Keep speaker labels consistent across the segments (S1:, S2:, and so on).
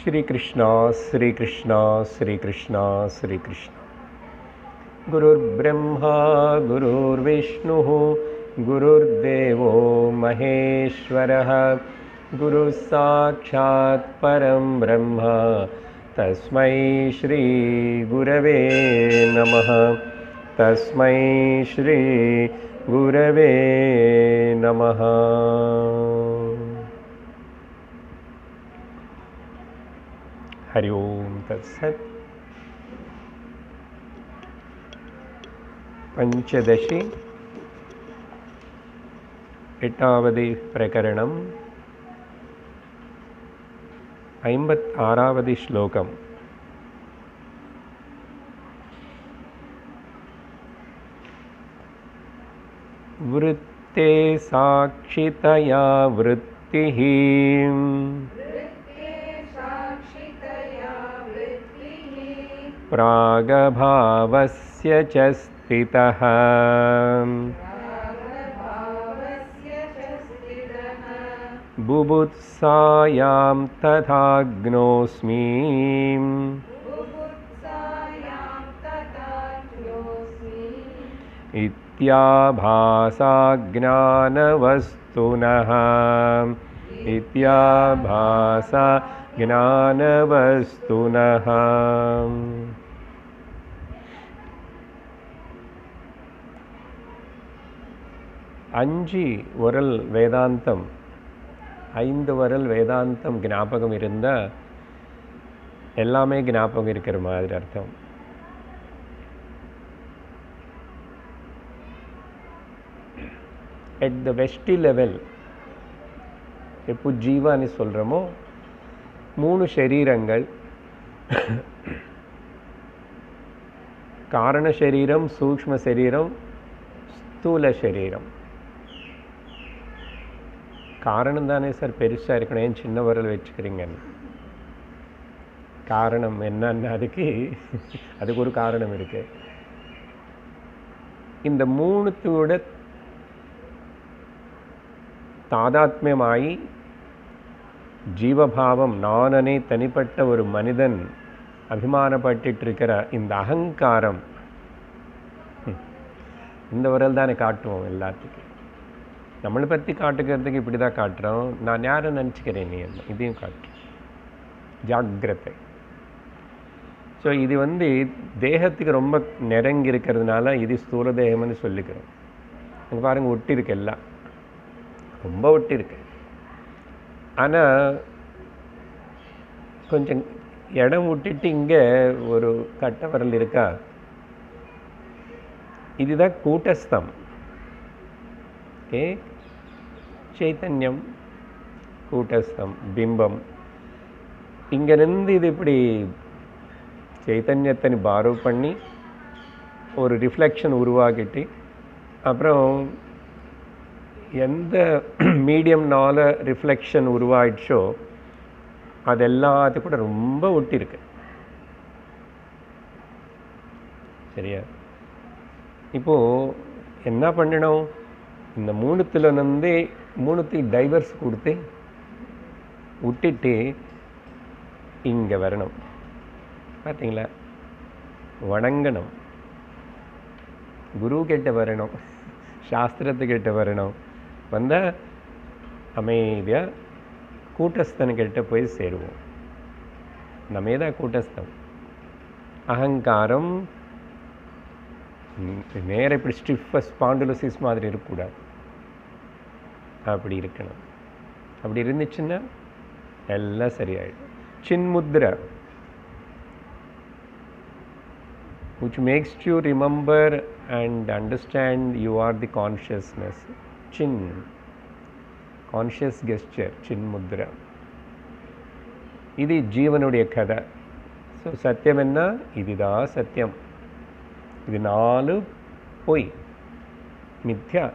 S1: श्री कृष्णा श्री कृष्णा श्री कृष्णा श्री कृष्णा। गुरुर्ब्रह्मा गुरुर्विष्णुः गुरुर्देवो महेश्वरः गुरुः साक्षात् परं ब्रह्म तस्मै श्री गुरवे नमः। तस्मै श्री गुरवे नमः। हरि ओम तत्सत्। पंचदशी एटावदि प्रकरणं 56वदि श्लोकम्। वृत्ते साक्षितया वृत्तिः प्रागभावस्य च स्थितः बुभुत्सायां तथाग्नोऽस्मि इत्याभासा ज्ञानवस्तुनः। इत्याभासा ज्ञानवस्तुनः। அஞ்சு வரல் வேதாந்தம், 5 வரல் வேதாந்தம் ஞாபகம் இருந்தால் எல்லாமே ஞாபகம் இருக்கிற மாதிரி அர்த்தம். எட் த வெஸ்டி லெவல் எப்போ ஜீவான்னு சொல்கிறோமோ 3 சரீரங்கள், காரண சரீரம், சூக்ஷ்ம சரீரம், ஸ்தூல சரீரம். காரணம் தானே சார் பெருசாக இருக்கணும், ஏன் சின்ன வரல் வச்சுக்கிறீங்கன்னு. காரணம் என்னன்னு அதுக்கு ஒரு காரணம் இருக்கு. இந்த 3தோட தாதாத்மியமாயி ஜீவபாவம், நானே தனிப்பட்ட ஒரு மனிதன் அபிமானப்பட்டு இருக்கிற இந்த அகங்காரம், இந்த வரல் தானே காட்டுவோம் எல்லாத்துக்கும். நம்மளை பற்றி காட்டுக்கிறதுக்கு இப்படி தான் காட்டுறோம். நான் யாரை நினச்சிக்கிறேன் நீ என்ன, இதையும் காட்டுறோம். ஜாக்கிரதை. ஸோ இது தேகத்துக்கு ரொம்ப நெருங்கி இருக்கிறதுனால இது ஸ்தூல தேகம்னு சொல்லிக்கிறோம். அங்கே பாருங்கள், ஒட்டி இருக்கு, எல்லாம் ரொம்ப ஒட்டி இருக்கு. ஆனால் கொஞ்சம் இடம் விட்டுட்டு இங்கே ஒரு கட்டை வரல் இருக்கா, இதுதான் கூட்டஸ்தம். ஓகே, சைத்தன்யம் கூட்டஸ்தம், பிம்பம். இங்கேருந்து இது இப்படி சைத்தன்யத்தை பாரோ பண்ணி ஒரு ரிஃப்ளெக்ஷன் உருவாக்கிட்டு அப்புறம் எந்த மீடியம்னால ரிஃப்ளெக்ஷன் உருவாயிடுச்சோ அது எல்லாத்து கூட ரொம்ப ஒட்டியிருக்கு. சரியா? இப்போது என்ன பண்ணணும், இந்த 3 டைவர்ஸ் கொடுத்து விட்டுட்டு இங்கே வரணும். பார்த்தீங்களா? வணங்கணும், குரு கிட்ட வரணும், சாஸ்திரத்துக்கிட்ட வரணும். வந்தால் அமைதியாக கூட்டஸ்தன்கிட்ட போய் சேருவோம். நம்மே தான் கூட்டஸ்தம். அகங்காரம் நேர இப்படி ஸ்டிஃபாக ஸ்பாண்டுலோசிஸ் மாதிரி இருக்கக்கூடாது, அப்படி இருக்கணும். அப்படி இருந்துச்சுன்னா எல்லாம் சரியாயிடும். Chin mudra, which makes you remember and understand you are the consciousness. Chin, conscious gesture, Chinmudra. இது ஜீவனுடைய கதை. ஸோ சத்தியம் என்ன? இதுதான் சத்தியம். இது 4 பொய், மித்யா.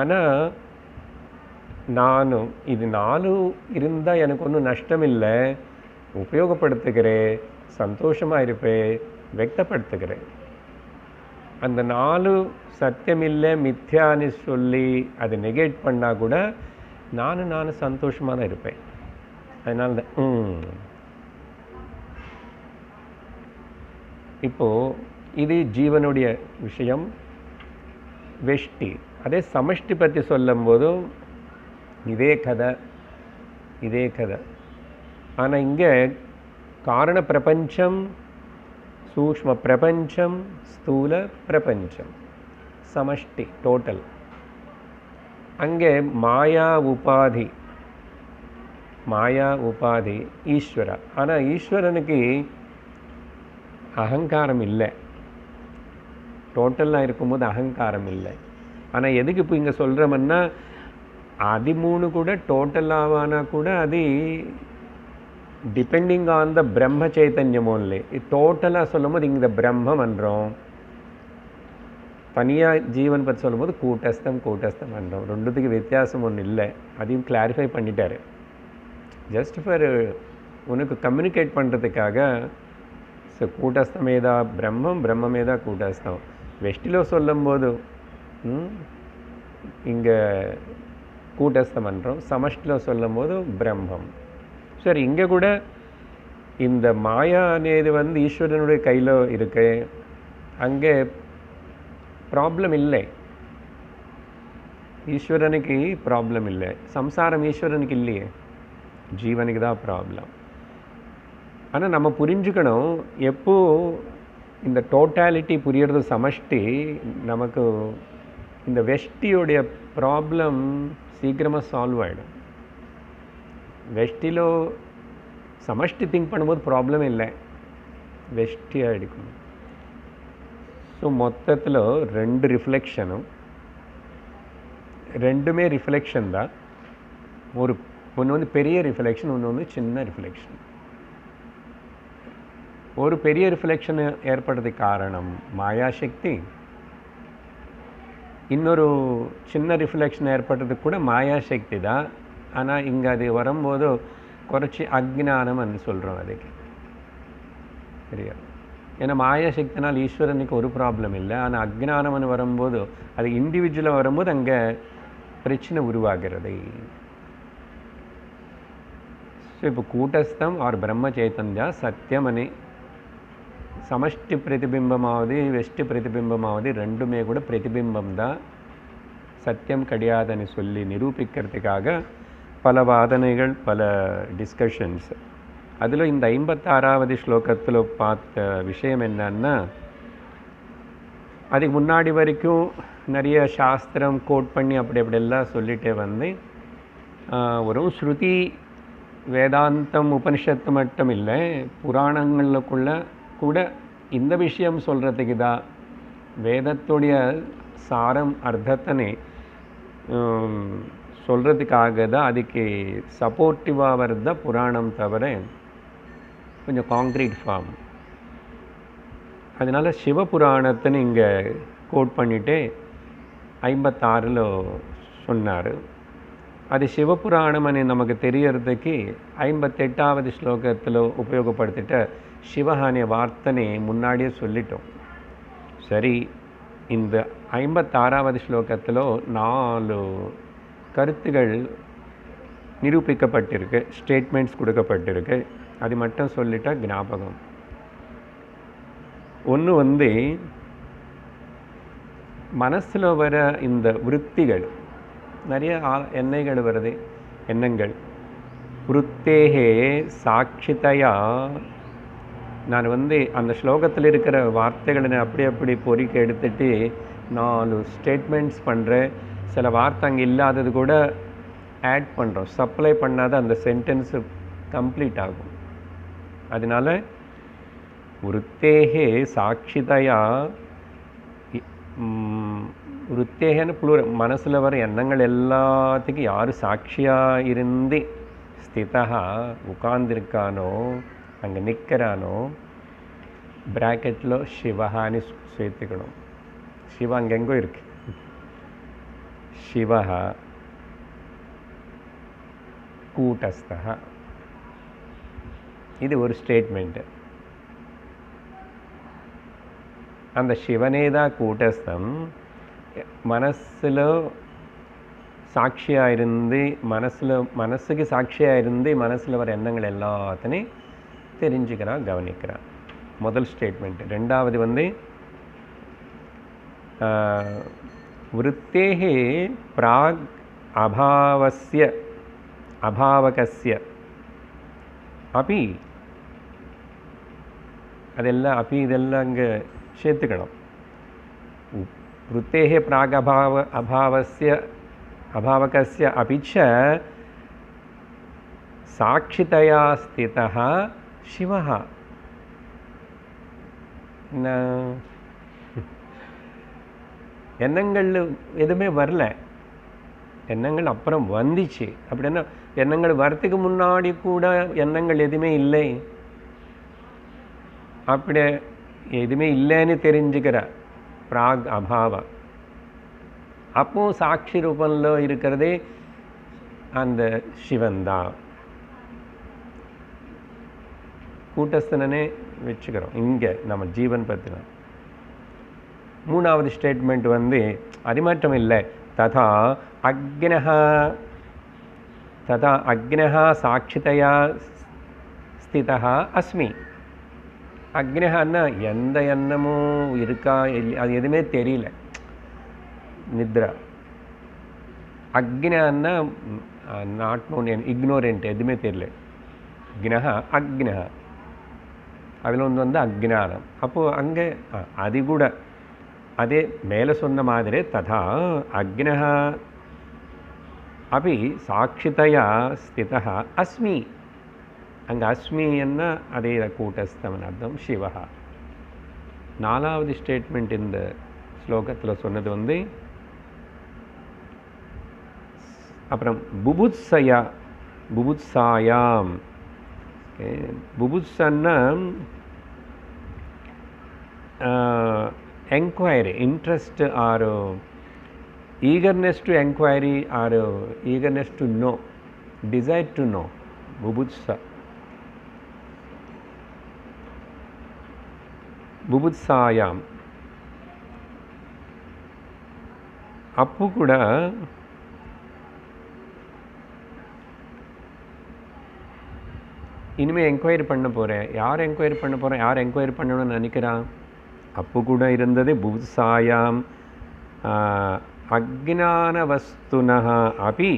S1: ஆனால் நானும் இது 4 இருந்தால் எனக்கு ஒன்றும் நஷ்டம் இல்லை, உபயோகப்படுத்துகிறேன், சந்தோஷமாக இருப்பேன், व्यक्तப்படுத்துகிறேன். அந்த 4 சத்தியமில்லை மித்யான்னு சொல்லி அதை நெகேட் பண்ணால் கூட நானும் சந்தோஷமாக தான் இருப்பேன். அதனால தான் இப்போது இது ஜீவனுடைய விஷயம் வெஷ்டி. அதே சமஷ்டி பற்றி சொல்லும்போதும் இதே கதை. ஆனால் இங்கே காரண பிரபஞ்சம், சூக்ஷ்ம பிரபஞ்சம், ஸ்தூல பிரபஞ்சம், சமஷ்டி டோட்டல். அங்கே மாயா உபாதி ஈஸ்வர. ஆனால் ஈஸ்வரனுக்கு அகங்காரம் இல்லை, டோட்டலாக இருக்கும்போது அகங்காரம் இல்லை. ஆனால் எதுக்கு இப்போ இங்கே சொல்கிறோம்னா, அது மூணு கூட டோட்டலாவானா கூட அது டிபெண்டிங் ஆன் த பிரம்ம சைத்தன்யம் ஓன்லி. டோட்டலாக சொல்லும் போது இங்கே பிரம்மம் என்றோம், தனியாக ஜீவன் பற்றி சொல்லும்போது கூட்டஸ்தம் என்றோம். ரெண்டுத்துக்கு வித்தியாசம் ஒன்றும் இல்லை. அதையும் கிளாரிஃபை பண்ணிட்டார். ஜஸ்ட் ஃபார் உனக்கு கம்யூனிகேட் பண்ணுறதுக்காக. ஸோ கூட்டஸ்தமேதா பிரம்மம், பிரம்மமேதா கூட்டஸ்தம். வெஷ்டிலோ சொல்லும்போது இங்கே கூட்டஸ்தம் என்றோம், சமஷ்டிலோ சொல்லும்போது பிரம்மம். சரி, இங்கே கூட இந்த மாயா అనేది ஈஸ்வரனுடைய கையில் இருக்கு. அங்கே ப்ராப்ளம் இல்லை, ஈஸ்வரனுக்கு ப்ராப்ளம் இல்லை. சம்சாரம் ஈஸ்வரனுக்கு இல்லையே, ஜீவனுக்கு தான் ப்ராப்ளம். ஆனால் நம்ம புரிஞ்சுக்கணும், எப்போ இந்த டோட்டாலிட்டி புரியறது சமஷ்டி, நமக்கு இந்த வெஷ்டியோடைய ப்ராப்ளம் சீக்கிரமாக சால்வ் ஆகிடும். வெஷ்டிலோ சமஷ்டி திங்க் பண்ணும்போது ப்ராப்ளம் இல்லை, வெஷ்டியாக எடுக்கணும். ஸோ மொத்தத்தில் ரெண்டு ரிஃப்ளெக்ஷனும், ரெண்டுமே ரிஃப்ளெக்ஷன் தான். ஒன்று பெரிய ரிஃப்ளெக்ஷன், ஒன்று சின்ன ரிஃப்ளெக்ஷன். ஒரு பெரிய ரிஃப்ளெக்ஷன் ஏற்படுறதுக்கு காரணம் மாயாசக்தி, இன்னொரு சின்ன ரிஃப்ளெக்ஷன் ஏற்படுறதுக்கு கூட மாயாசக்தி தான். ஆனால் இங்கே அது வரும்போது குறைச்சி அக்ஞானம்னு சொல்கிறோம் அதுக்கு, சரியா? ஏன்னா மாயாசக்தினால் ஈஸ்வரனுக்கு ஒரு ப்ராப்ளம் இல்லை. ஆனால் அக்ஞானம்னு வரும்போது, அது இண்டிவிஜுவலாக வரும்போது அங்கே பிரச்சனை உருவாகிறது. ஸோ இப்போ கூட்டஸ்தம் ஆர் பிரம்ம சைத்தன்யா சத்தியம் அனே சமஷ்டி பிரதிபிம்பமாவது வெஷ்டி பிரதிபிம்பமாவது ரெண்டுமே கூட பிரதிபிம்பம் தான், சத்தியம் கிடையாதுன்னு சொல்லி நிரூபிக்கிறதுக்காக பல வாதனைகள், பல டிஸ்கஷன்ஸ். அதில் இந்த 56வது ஸ்லோகத்தில் பார்த்த விஷயம் என்னன்னா, அதுக்கு முன்னாடி வரைக்கும் நிறைய சாஸ்திரம் கோட் பண்ணி அப்படியெல்லாம் சொல்லிட்டே வந்து ஒரு ஸ்ருதி வேதாந்தம் உபனிஷத்து மட்டும் இல்லை, புராணங்களுக்குள்ள கூட இந்த விஷயம் சொல்கிறதுக்கு தான், வேதத்துடைய சாரம் அர்த்தத்தனை சொல்கிறதுக்காக தான், அதுக்கு சப்போர்ட்டிவாக வருது தான் புராணம் தவிர கொஞ்சம் காங்க்ரீட் ஃபார்ம். அதனால் சிவபுராணத்தை இங்கே கோட் பண்ணிவிட்டு 56ல் சொன்னார். அது சிவபுராணம்னு நமக்கு தெரியறதுக்கு 58வது ஸ்லோகத்தில் உபயோகப்படுத்திட்ட சிவஹானிய வார்த்தனை முன்னாடியே சொல்லிட்டோம். சரி, இந்த 56வது ஸ்லோகத்தில் 4 கருத்துகள் நிரூபிக்கப்பட்டிருக்கு, ஸ்டேட்மெண்ட்ஸ் கொடுக்கப்பட்டிருக்கு. அது மட்டும் சொல்லிட்டா ஞாபகம். ஒன்று மனசில் வர இந்த விருத்திகள், நிறைய எண்ணங்கள் வருது, எண்ணங்கள். விருத்தேகே சாட்சிதையா, நான் அந்த ஸ்லோகத்தில் இருக்கிற வார்த்தைகளை அப்படி பொறிக்க எடுத்துட்டு 4 ஸ்டேட்மெண்ட்ஸ் பண்ணுறேன். சில வார்த்தை அங்கே இல்லாதது கூட ஆட் பண்ணுறோம், சப்ளை பண்ணாத அந்த சென்டென்ஸு கம்ப்ளீட் ஆகும். அதனால விருத்தேகே சாட்சிதையா, விருத்தேகன்னு புளூரல், மனசில் வர எண்ணங்கள் எல்லாத்துக்கும் யார் சாட்சியாக இருந்து ஸ்திதா உட்கார்ந்திருக்கானோ, அங்கே நிற்கிறானோ, ப்ராக்கெட்டில் சிவஹான்னு சேர்த்துக்கணும். சிவா அங்கெங்கோ இருக்கு. சிவா கூட்டஸ்தா, இது ஒரு ஸ்டேட்மெண்ட்டு. அந்த சிவனே தான் கூட்டஸ்தம். மனசில் சாட்சியாக இருந்து மனசுக்கு சாட்சியாக இருந்து மனசில் வர எண்ணங்கள் எல்லாத்தையும் தெரிஞ்சுக்கிறான், கவனிக்கிறான். முதல் ஸ்டேட்மெண்ட். ரெண்டாவது வந்து விருத்தேஹ பிராக் அபாவகஸ்ய அப்பி, அதெல்லாம் அப்பி இதெல்லாம் அங்கே சேர்த்துக்கணும். விருத்தேஹ பிராக் அபாவகஸ்ய அபிச்ச சாட்சிதயா ஸ்திதः சிவः. எண்ணங்கள் எதுவுமே வரல, எண்ணங்கள் அப்புறம் வந்துச்சு. அப்படின்னா எண்ணங்கள் வரத்துக்கு முன்னாடி கூட எண்ணங்கள் எதுவுமே இல்லை, அப்படி எதுவுமே இல்லைன்னு தெரிஞ்சுக்கிற பிராக் அபாவ. அப்போ சாட்சி ரூபంలో இருக்கிறதே அந்த சிவன்தான், கூட்டஸ்தனே வச்சுக்கிறோம் இங்கே நம்ம ஜீவன் பற்றின. மூணாவது ஸ்டேட்மெண்ட் வந்து அது மட்டும் இல்லை, ததா அக்னஹ சாட்சிதயா ஸ்திதः அஸ்மி. அக்னஹன்னா எந்த எண்ணமும் இருக்கா இல்லை, அது எதுவுமே தெரியல, நித்ரா. அக்னன்னா நாட் நோன், இக்னோரண்ட், எதுவுமே தெரியல. அக்னஹ அக்னஹ அதில் வந்து அக்ஞானம். அப்போது அங்கே அது கூட அதே மேலே சொன்ன மாதிரி ததா அக்னஹ அப்படி சாட்சிதயா ஸ்திதः அஸ்மி. அங்கே அஸ்மி என்ன அதே கூட்டஸ்தவன் அர்த்தம், சிவா. நாலாவது ஸ்டேட்மெண்ட் இந்த ஸ்லோகத்தில் சொன்னது வந்து அப்புறம் புபுத்சாயாம். புபுத்சன்னா enquiry, interest or eagerness to inquiry or eagerness to know, desire to know, bubutsa. Bubutsayam. அப்போ கூட இனிமேல் என்கொயரி பண்ண போகிறேன், யார் என்கொயரி பண்ண போகிறேன், யார் என்கொயரி பண்ணணும்னு நினைக்கிறான். அப்போ கூட இருந்தது புபுத்சாயாம் அக்ஞானவஸ்துனஹ அப்படி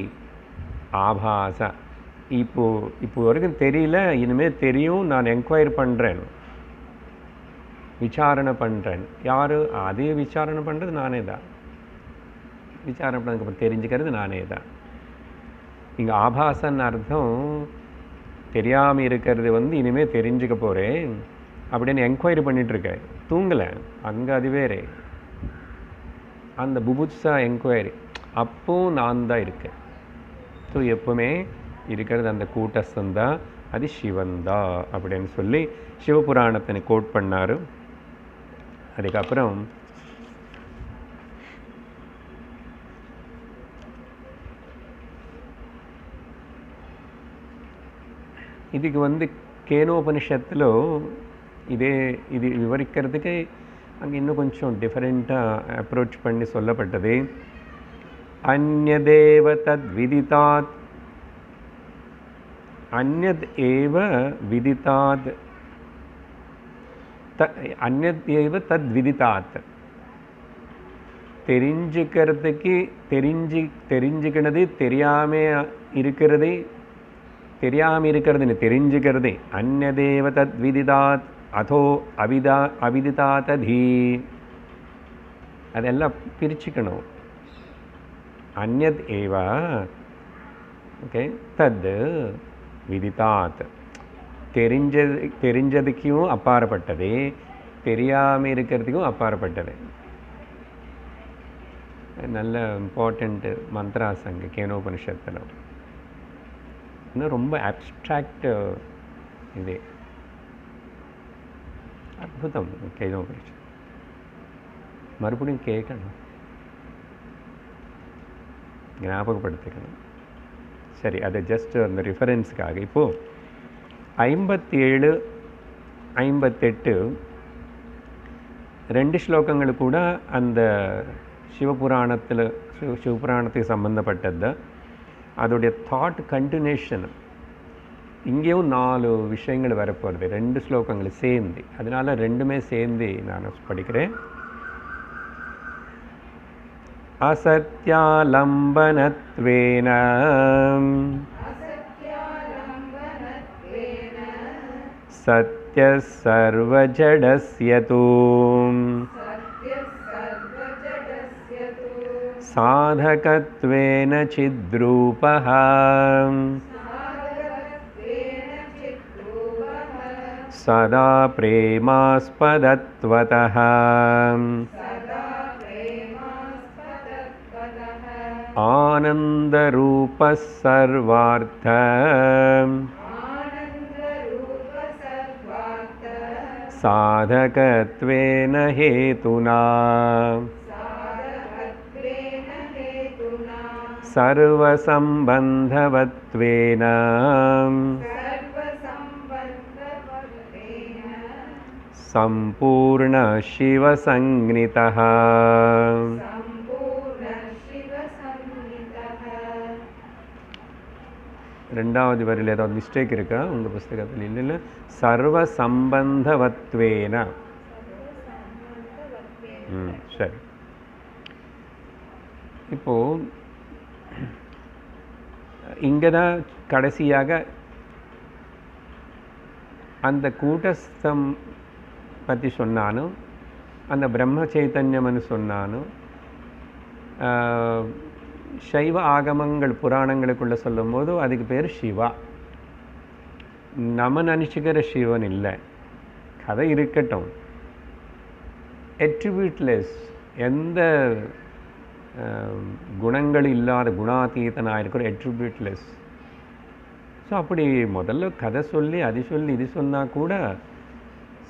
S1: ஆபாச. இப்போ வரைக்கும் தெரியல, இனிமேல் தெரியும், நான் என்கொயரி பண்ணுறேன், விசாரணை பண்ணுறேன். யார் அதே விசாரணை பண்ணுறது நானே தான், விசாரணை பண்ணதுக்கப்புறம் தெரிஞ்சுக்கிறது நானே தான். இங்கே ஆபாசன்னு அர்த்தம் தெரியாமல் இருக்கிறது வந்து இனிமேல் தெரிஞ்சுக்க போகிறேன் அப்படின்னு என்கொயரி பண்ணிகிட்ருக்கேன், தூங்கலை. அங்கே அது வேறு, அந்த புபுத்சா என்கொயரி. அப்போது நான் தான் இருக்கேன். ஸோ எப்பவுமே இருக்கிறது அந்த கூட்டஸ்தந்தான், அது சிவந்தா அப்படின்னு சொல்லி சிவபுராணத்தை கோட் பண்ணார். அதுக்கப்புறம் இதுக்கு வந்து கேனோபனிஷத்தில் இது விவரிக்கிறதுக்கு அங்கே இன்னும் கொஞ்சம் டிஃபரெண்ட்டாக அப்ரோச் பண்ணி சொல்லப்பட்டது. அந்யதேவ தத் விதிதாத், அந்யத் ஏவ விதிதாத், அந்யத் ஏவ தத் விதிதாத். தெரிஞ்சுக்கிறதுக்கு தெரிஞ்சுக்கினது தெரியாமல் இருக்கிறது, தெரியாமல் இருக்கிறதுன்னு தெரிஞ்சுக்கிறது. அந்யதேவ தத் விதிதாத் அதோ அவிதிதாதீ. அதெல்லாம் பிரிச்சுக்கணும். அந்யத் ஏவ ஓகே தத் விதிதாத், தெரிஞ்சதுக்கும் அப்பாற்பட்டது, தெரியாமல் இருக்கிறதுக்கும் அப்பாற்பட்டது. நல்ல இம்பார்ட்டண்ட் மந்த்ராஸ் அங்கே கேனோபனிஷத்தில். இன்னும் ரொம்ப அப்ஸ்ட்ராக்ட் இது, அற்புதம் கேனோபனிஷத். மறுபடியும் கேட்கணும், ஞாபகப்படுத்திக்கணும். சரி, அதை ஜஸ்ட் அந்த ரிஃபரன்ஸுக்காக. இப்போது 57, 58 2 ஸ்லோகங்கள் கூட அந்த சிவபுராணத்தில் சிவபுராணத்துக்கு சம்பந்தப்பட்டது. அதோடைய தாட் கண்டினியூஷன். இங்கேயும் 4 விஷயங்கள் வரப்போகிறது, 2 ஸ்லோகங்கள் சேர்ந்து. அதனால ரெண்டுமே சேர்ந்து நான் படிக்கிறேன். அசத்யாலம்பனத்வேன சத்யஸ் சர்வஜடஸ்யது சாதகத்வேன சித்ரூபஹ சதா பிரேமாஸ்பதத்வதஹ ஆனந்தரூபः சர்வார்த்த சாதகத்வேன ஹேதுனா சர்வசம்பந்தவத்வேன சம்பூர்ண சிவசஞ்ஞிதः. ரெண்டாவது வரியில் ஏதாவது மிஸ்டேக் இருக்கா உங்கள் புஸ்தகத்தில்? இல்லை, சர்வ சம்பந்தவத்வேன. சரி. இப்போது இங்கே தான் கடைசியாக அந்த கூட்டஸ்தம் பற்றி சொன்னாலும், அந்த பிரம்ம சைத்தன்யம்னு சொன்னாலும், சைவ ஆகமங்கள் புராணங்களுக்குள்ளே சொல்லும்போது அதுக்கு பேர் சிவா. நம்ம நினச்சிக்கிற சிவன் இல்லை. கதை இருக்கட்டும், எட்ரிபியூட்லெஸ், எந்த குணங்கள் இல்லாத குணாதீதனாக இருக்கிற எட்ரிபியூட்லெஸ். ஸோ அப்படி முதல்ல கதை சொல்லி அது சொல்லி இது சொன்னால் கூட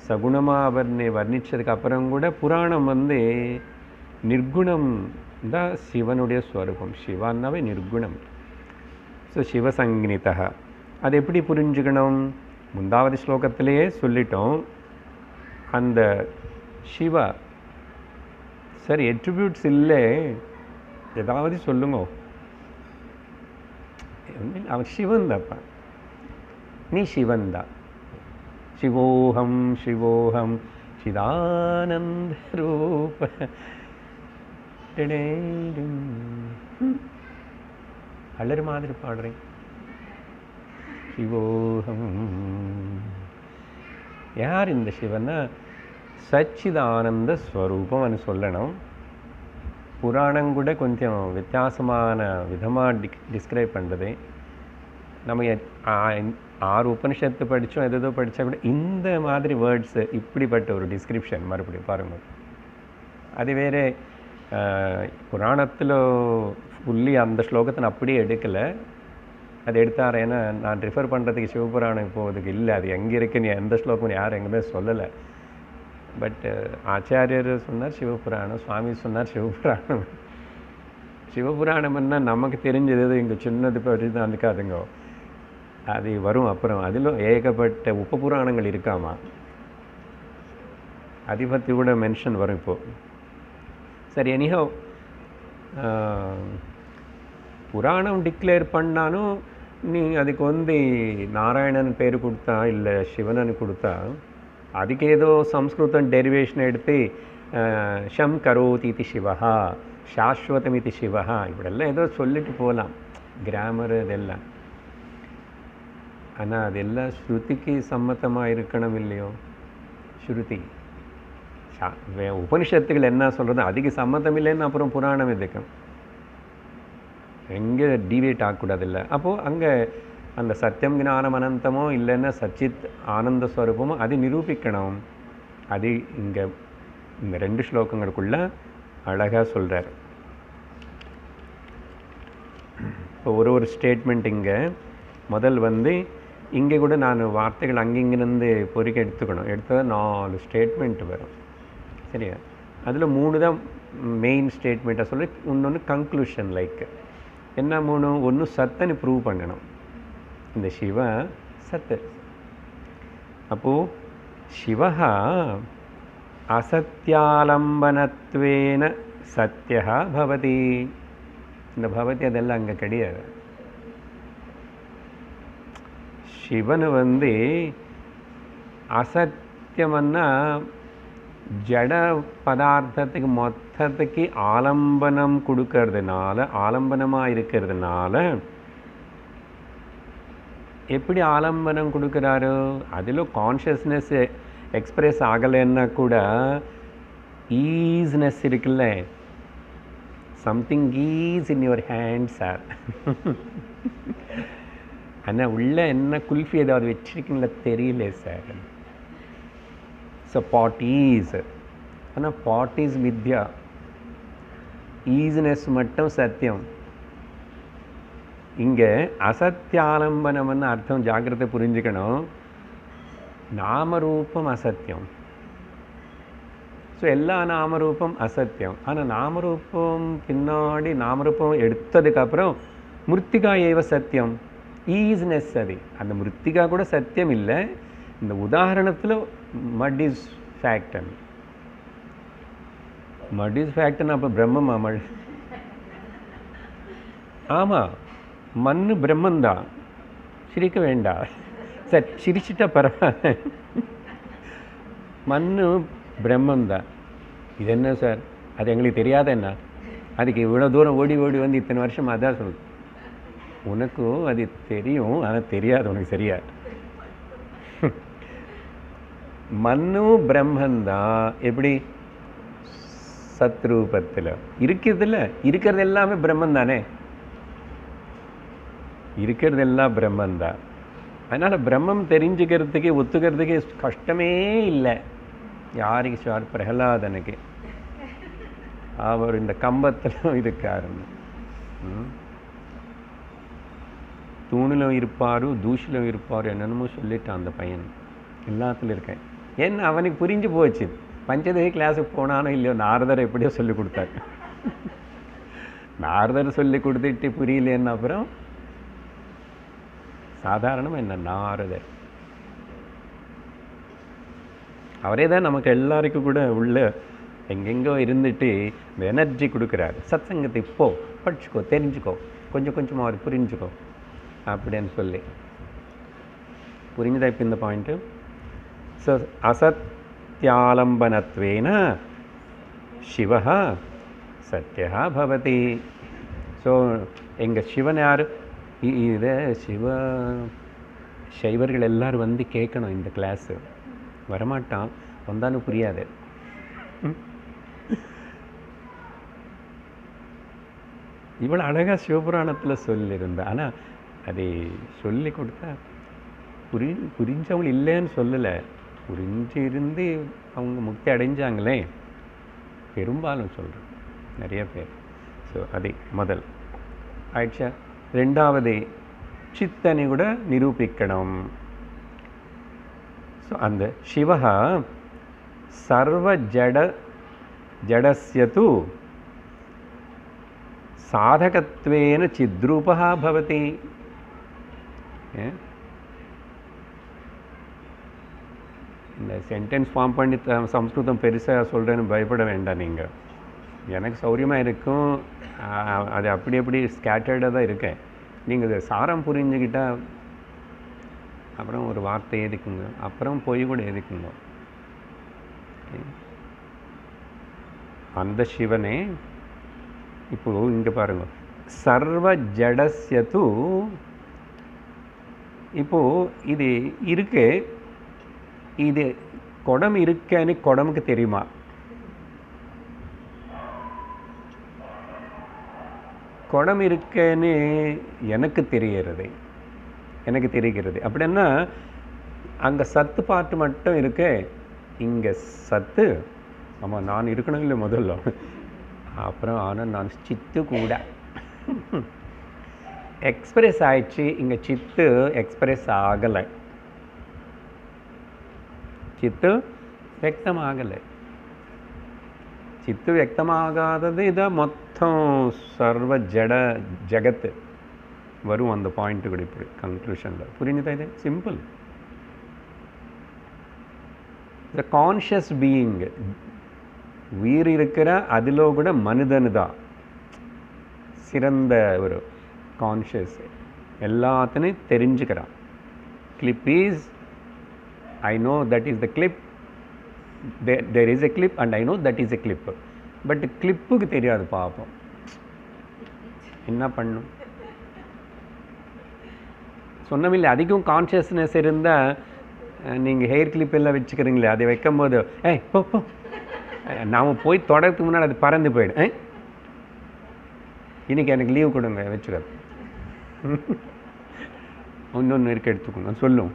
S1: சகுணமாக அவர்னை வர்ணித்ததுக்கு அப்புறம் கூட புராணம் நிர்குணம் தான் சிவனுடைய ஸ்வரூபம். சிவான்னாவே நிர்குணம். ஸோ சிவசஞ்ஞிதா. அது எப்படி புரிஞ்சுக்கணும்? முந்தாவது ஸ்லோகத்திலேயே சொல்லிட்டோம். அந்த சிவா சரி எட்ரிபியூட்ஸ் இல்லை, ஏதாவது சொல்லுங்க. அவன் சிவன் தான்ப்பா, நீ சிவன் தான். சிவோகம் சிவோகம் சிதானந்த ரூப. அலறு மாதிரி பாடுறேன். சிவோகம். யார் இந்த சிவன்னா? சச்சிதானந்த ஸ்வரூபம்னு சொல்லணும். புராணம் கூட கொஞ்சம் வித்தியாசமான விதமாக டிஸ்கிரைப் பண்ணுறது. நம்ம 6 உபனிஷத்து படித்தோம், எதோ படித்தா கூட இந்த மாதிரி வேர்ட்ஸு, இப்படிப்பட்ட ஒரு டிஸ்கிரிப்ஷன் மறுபடியும் பாருங்கள். அது வேறு புராணத்தில் ஃபுல்லி அந்த ஸ்லோகத்தை நான் அப்படியே எடுக்கலை. அது எடுத்தார், ஏன்னா நான் ரிஃபர் பண்ணுறதுக்கு சிவபுராணம் இப்போதுக்கு இல்லை. அது எங்கே இருக்குன்னு எந்த ஸ்லோகம் யாரும் எங்கேயுமே சொல்லலை. பட் ஆச்சாரியர் சொன்னார் சிவபுராணம், சுவாமி சொன்னார் சிவபுராணம். சிவபுராணம்னா நமக்கு தெரிஞ்சது இங்கே சின்னது பற்றி தான் இருக்காதுங்க, அது வரும் அப்புறம். அதிலும் ஏகப்பட்ட உபபுராணங்கள் இருக்காமா, அதை பற்றி கூட மென்ஷன் வரும் இப்போது. சரி, எனிஹோ புராணம் டிக்ளேர் பண்ணாலும் நீ அதுக்கு நாராயணன் பேர் கொடுத்தா இல்லை சிவனன் கொடுத்தா அதுக்கு ஏதோ சம்ஸ்கிருதம் டெரிவேஷன் எடுத்து ஷம் கரோதி இது சிவஹா, சாஸ்வதம் இது சிவஹா, இப்படியெல்லாம் ஏதோ சொல்லிட்டு போகலாம், கிராமர் இதெல்லாம். ஆனால் அதெல்லாம் ஸ்ருதிக்கு சம்மத்தமாக இருக்கணும் இல்லையோ? ஸ்ருதி உபனிஷத்துகள் என்ன சொல்கிறது அதுக்கு சம்மதம் இல்லைன்னு அப்புறம் புராணம் எதுக்கும்? எங்கே டிவேட் ஆகக்கூடாது இல்லை. அப்போது அங்கே அந்த சத்தியம் ஞானம் அனந்தமோ இல்லைன்னா சச்சித் ஆனந்த ஸ்வரூபமோ அது நிரூபிக்கணும். அது இங்கே இந்த 2 ஸ்லோகங்களுக்குள்ள அழகாக சொல்கிறார். இப்போ ஒரு ஸ்டேட்மெண்ட் இங்கே முதல் இங்கே கூட நான் வார்த்தைகள் அங்கிங்கிருந்து பொறுக்கி எடுத்துக்கணும். எடுத்தால் 4 ஸ்டேட்மெண்ட் வரும், சரியா? அதில் 3 தான் மெயின் ஸ்டேட்மெண்ட்டாக சொல்லி, இன்னொன்று கன்க்ளூஷன். லைக் என்ன 3? ஒன்று சத்தன்னு ப்ரூவ் பண்ணணும், இந்த சிவ சத்து. அப்போது சிவஹா அசத்யாலம்பனத்வேன சத்யா பவதி. இந்த பவதி அதெல்லாம் அங்கே கிடையாது. சிவன் அசத்தியம்னா ஜட பதார்த்தத்துக்கு மொத்தத்துக்கு ஆலம்பனம் கொடுக்கறதுனால, ஆலம்பனமாக இருக்கிறதுனால, எப்படி ஆலம்பனம் கொடுக்குறாரு? அதில் கான்ஷியஸ்னஸ் எக்ஸ்பிரஸ் ஆகலைன்னா கூட ஈஸ்னஸ் இருக்குல்ல, something is in your hand sir. ஆனால் உள்ள என்ன குல்ஃபி ஏதாவது வச்சிருக்கீங்களா தெரியல சார். ஸோ பாட் ஈஸ், ஆனால் பாட் ஈஸ் வித்யா, ஈஸ்னஸ் மட்டும் சத்தியம். இங்கே அசத்தியாலம்பனம்னு அர்த்தம் ஜாக்கிரதை புரிஞ்சுக்கணும். நாமரூபம் அசத்தியம். ஸோ எல்லா நாமரூபம் அசத்தியம். ஆனால் நாமரூபம் பின்னாடி நாமரூபம் எடுத்ததுக்கப்புறம் மிருத்திகா ஏவ சத்தியம், ஈஸ்னஸ். அது அந்த மிருத்திகா கூட சத்தியம் இல்லை. இந்த உதாரணத்தில் மட் இஸ் ஃபேக்டன். மட் இஸ் ஃபேக்டன். அப்போ பிரம்மமா மழ்? ஆமாம், மண்ணு பிரம்மந்தான். சிரிக்க வேண்டாம் சார், சிரிச்சிட்டா பரவாயில்ல. மண்ணு பிரம்மந்தான். இது என்ன சார், அது எங்களுக்கு தெரியாத என்ன? அதுக்கு இவ்வளோ தூரம் ஓடி ஓடி வந்து இத்தனை வருஷம் அதான் சொல்லு. உனக்கும் அது தெரியும், ஆனால் தெரியாது உனக்கு சரியா. மண்ணும் பிரம்மந்தான். எப்படி? சத்ரூபத்தில் இருக்கிறதுல இருக்கிறது எல்லாமே பிரம்மன் தானே. இருக்கிறது எல்லாம் பிரம்மந்தான். அதனால் பிரம்மம் தெரிஞ்சுக்கிறதுக்கு ஒத்துக்கிறதுக்கு கஷ்டமே இல்லை. யாருக்கு சார்? பிரகலாதனுக்கு. அவர் இந்த கம்பத்தில் இருக்காருன்னு. தூணிலும் இருப்பார், தூசிலும் இருப்பார், என்னென்னமோ சொல்லிட்டான் அந்த பையன். எல்லாத்துலையும் இருக்கேன். ஏன்னா அவனுக்கு புரிஞ்சு போச்சு. பஞ்சதேவி கிளாஸுக்கு போனானோ இல்லையோ, நாரதர் எப்படியோ சொல்லி கொடுத்தாரு. நாரதர் சொல்லி கொடுத்துட்டு புரியலன்னு அப்புறம் சாதாரணமாக என்ன நாரதர் அவரே தான் நமக்கு எல்லாருக்கும் கூட உள்ள எங்கெங்கோ இருந்துட்டு இந்த எனர்ஜி கொடுக்குறாரு. சத் சங்கத்தை போ, படிச்சுக்கோ, தெரிஞ்சுக்கோ, கொஞ்சம் கொஞ்சமாக அவர் புரிஞ்சுக்கோ அப்படின்னு சொல்லி. புரிஞ்சுதா இப்போ இந்த பாயிண்ட்டு? ஸோ அசத்யாலம்பனத்வேன சிவः சத்யः பவதி. ஸோ எங்கள் சிவன் யார்? இதை சைவர்கள் எல்லோரும் வந்து கேட்கணும். இந்த கிளாஸு வரமாட்டான், வந்தாலும் புரியாது. இவ்வளோ அழகாக சிவபுராணத்தில் சொல்லியிருந்தேன். ஆனால் அதை சொல்லி கொடுத்தா புரிஞ்சவங்க இல்லைன்னு சொல்லலை, புரிஞ்சு இருந்து அவங்க முக்தி அடைஞ்சாங்களே பெரும்பாலும் சொல்கிறேன், நிறைய பேர். ஸோ அது முதல் ஆயிடுச்சா. ரெண்டாவது சித்தனை கூட நிரூபிக்கணும். ஸோ அந்த சிவஹா சர்வ ஜடஸ்யது சாதகத்வேன சித்ரூபஹா பவதி. இந்த சென்டென்ஸ் ஃபார்ம் பண்ணி சம்ஸ்கிருதம் பெருசாக சொல்கிறேன்னு பயப்பட வேண்டாம் நீங்கள். எனக்கு சௌரியமாக இருக்கும், அது அப்படி அப்படி ஸ்கேட்டர்டாக தான் இருக்கேன். நீங்கள் இதை சாரம் புரிஞ்சுக்கிட்டால் அப்புறம் ஒரு வார்த்தை எதுக்குங்க, அப்புறம் போய் கூட எதுக்குங்க. அந்த சிவனே இப்போது இங்கே பாருங்கள், சர்வ ஜடஸ்யது. இப்போது இது இருக்கு, இது குடம் இருக்கேன்னு குடமுக்கு தெரியுமா? குடம் இருக்கேன்னு எனக்கு தெரிகிறது. அப்படின்னா அங்கே சத்து பாட்டு மட்டும் இருக்கு, இங்கே சத்து. ஆமாம், நான் இருக்கணும் இல்லை முதல்ல. அப்புறம் ஆனால் நான் சித்து கூட எக்ஸ்பிரஸ் ஆயிடுச்சு, இங்கே சித்து எக்ஸ்பிரஸ் ஆகலை, சித்து வியக்தமாகலை. சித்து வியக்தமாகாதது இதான் மொத்தம் சர்வ ஜகத்து வரும். அந்த பாயிண்ட்டு கூட இப்படி கன்க்ளூஷனில் புரிஞ்சுதா? இது சிம்பிள். த கான்ஷியஸ் பீயிங்
S2: உயிர் இருக்கிற அதிலோ கூட மனிதனு தான் சிறந்த ஒரு கான்ஷியஸ், எல்லாத்தையும் தெரிஞ்சுக்கிறான். Clip is, I know that is the clip, there is a clip and I know that is a clip. But கிளிப்புக்கு தெரியாது பாப்போம், என்ன பண்ணும்? சொன்னமில்லை, அதிகம் கான்ஷியஸ்னஸ் இருந்தால் நீங்கள் ஹெயர் கிளிப் எல்லாம் வச்சுக்கிறீங்களே, அதை வைக்கும் போது போ போ நாம் போய் தொடறதுக்கு முன்னாடி அது பறந்து போயிடும். இன்றைக்கி எனக்கு லீவ் கொடுங்க வச்சுக்கிறது, இன்னொன்று இருக்க எடுத்துக்கணும் சொல்லும்.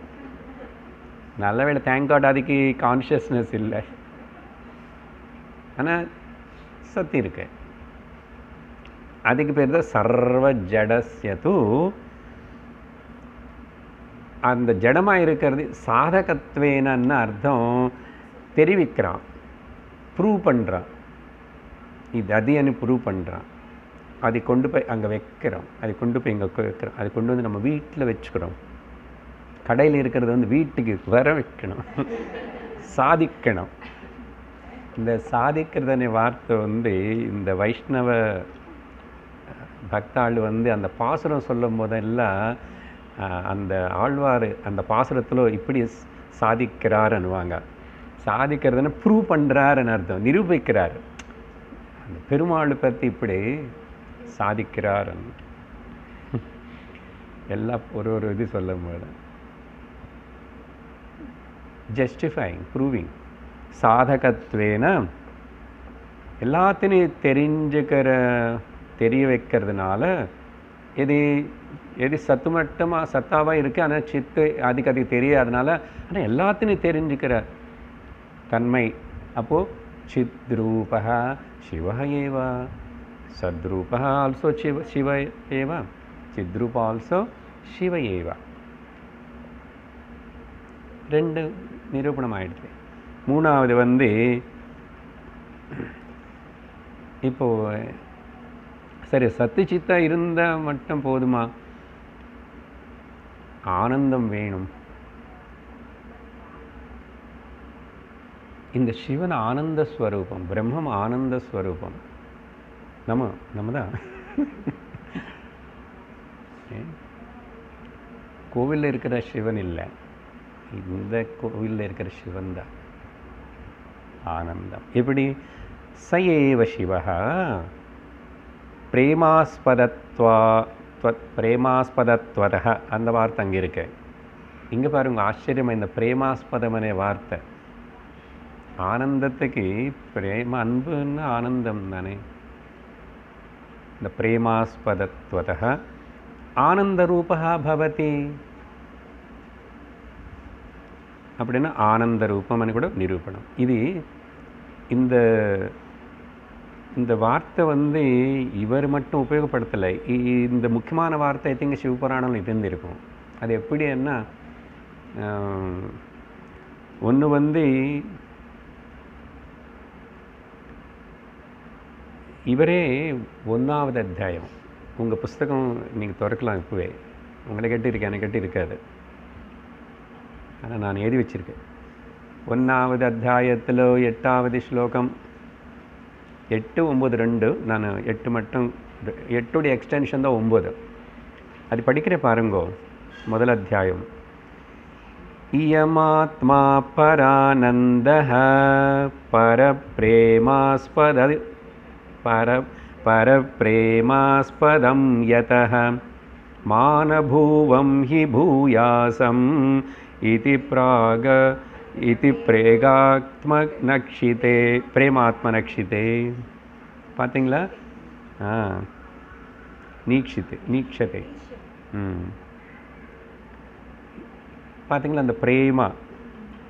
S2: நல்ல வேளை, தேங்க் காட் அதுக்கு கான்ஷியஸ்னஸ் இல்லை. ஆனால் சக்தி இருக்கு. அதுக்கு பேர் தான் சர்வ ஜடஸ்யது. அந்த ஜடமாக இருக்கிறது சாதகத்வேனன்னு அர்த்தம், தெரிவிக்கிறான், ப்ரூவ் பண்ணுறான். இது அதின்னு ப்ரூவ் பண்ணுறான். அதை கொண்டு போய் அங்கே வைக்கிறோம், அதை கொண்டு போய் இங்கே வைக்கிறோம், அதை கொண்டு வந்து நம்ம வீட்டில் வச்சுக்கிறோம். கடையில் இருக்கிறது வந்து வீட்டுக்கு வர வைக்கணும், சாதிக்கணும். இந்த சாதிக்கிறதுன வார்த்தை வந்து இந்த வைஷ்ணவ பக்தாள் வந்து அந்த பாசுரம் சொல்லும் போதெல்லாம் அந்த ஆழ்வார் அந்த பாசுரத்தில் இப்படி சாதிக்கிறாருன்னுவாங்க. சாதிக்கிறதுன்னு ப்ரூவ் பண்ணுறாருன்னு அர்த்தம், நிரூபிக்கிறார். அந்த பெருமாள் பற்றி இப்படி சாதிக்கிறார், எல்லாம் ஒரு இது சொல்லும் போது ஜஸ்டிஃபைங், ப்ரூவிங். சாதகத்வேன எல்லாத்தையும் தெரிய வைக்கிறதுனால எது சத்துமட்டமாக சத்தாவாக இருக்குது, ஆனால் சித்து அதுக்கு தெரியாதனால, ஆனால் எல்லாத்தையும் தெரிஞ்சுக்கிற தன்மை. அப்போது சித்ரூபா சிவ ஏவா, சத்ரூபா ஆல்சோ சிவ ஏவா, சித்ரூபா ஆல்சோ சிவ ஏவா. ரெண்டு நிரூபணம் ஆயிடுது. மூணாவது வந்து இப்போது சரி, சத்து சித்தா இருந்தால் மட்டும் போதுமா? ஆனந்தம் வேணும். இந்த சிவன் ஆனந்த ஸ்வரூபம், பிரம்மம் ஆனந்த ஸ்வரூபம். நம்ம தான் கோவிலில் இருக்கிற சிவன் இல்லை, இந்த கோவிலில் இருக்கிற சிவன் தான் ஆனந்தம். எப்படி? ச ஏவ சிவः பிரேமாஸ்பதத்வதः, அந்த வார்த்தை அங்கே இருக்கு. இங்கே பாருங்க, ஆச்சரியமாக இந்த பிரேமாஸ்பதமனே வார்த்தை. ஆனந்தத்துக்கு பிரேம, அன்புன்னு ஆனந்தம் தானே. இந்த பிரேமாஸ்பதத்வதः ஆனந்த ரூபா பவதி அப்படின்னா ஆனந்த ரூபம்னு கூட நிரூபணம். இது இந்த வார்த்தை வந்து இவர் மட்டும் உபயோகப்படுத்தலை. இந்த முக்கியமான வார்த்தை ஐ திங்க் சிவபுராணம் இருந்திருக்கும். அது எப்படின்னா, ஒன்று வந்து இவரே 1வது அத்தியாயம், உங்கள் புஸ்தகம் நீங்கள் திறக்கலாம் இப்போவே, உங்களை கட்டியிருக்கேன், எனக்கு கட்டியிருக்காது, ஆனால் நான் எழுதி வச்சுருக்கேன். 1வது அத்தியாயத்தில் 8வது ஸ்லோகம், 8, 9, 2. நான் 8 மட்டும், 8உடைய எக்ஸ்டென்ஷன் தான் 9. அது படிக்கிற பாருங்கோ. முதல் அத்தியாயம். இயமாத்மா பரானந்தः பரப்ரேமாஸ்பதம் யதः மானபூவம் ஹி பூயாசம் இதி பிரேகாத்மநக்ஷிதே, பிரேமாத்மநக்ஷிதே. பார்த்தீங்களா? நீக்ஷதே. பார்த்தீங்களா? அந்த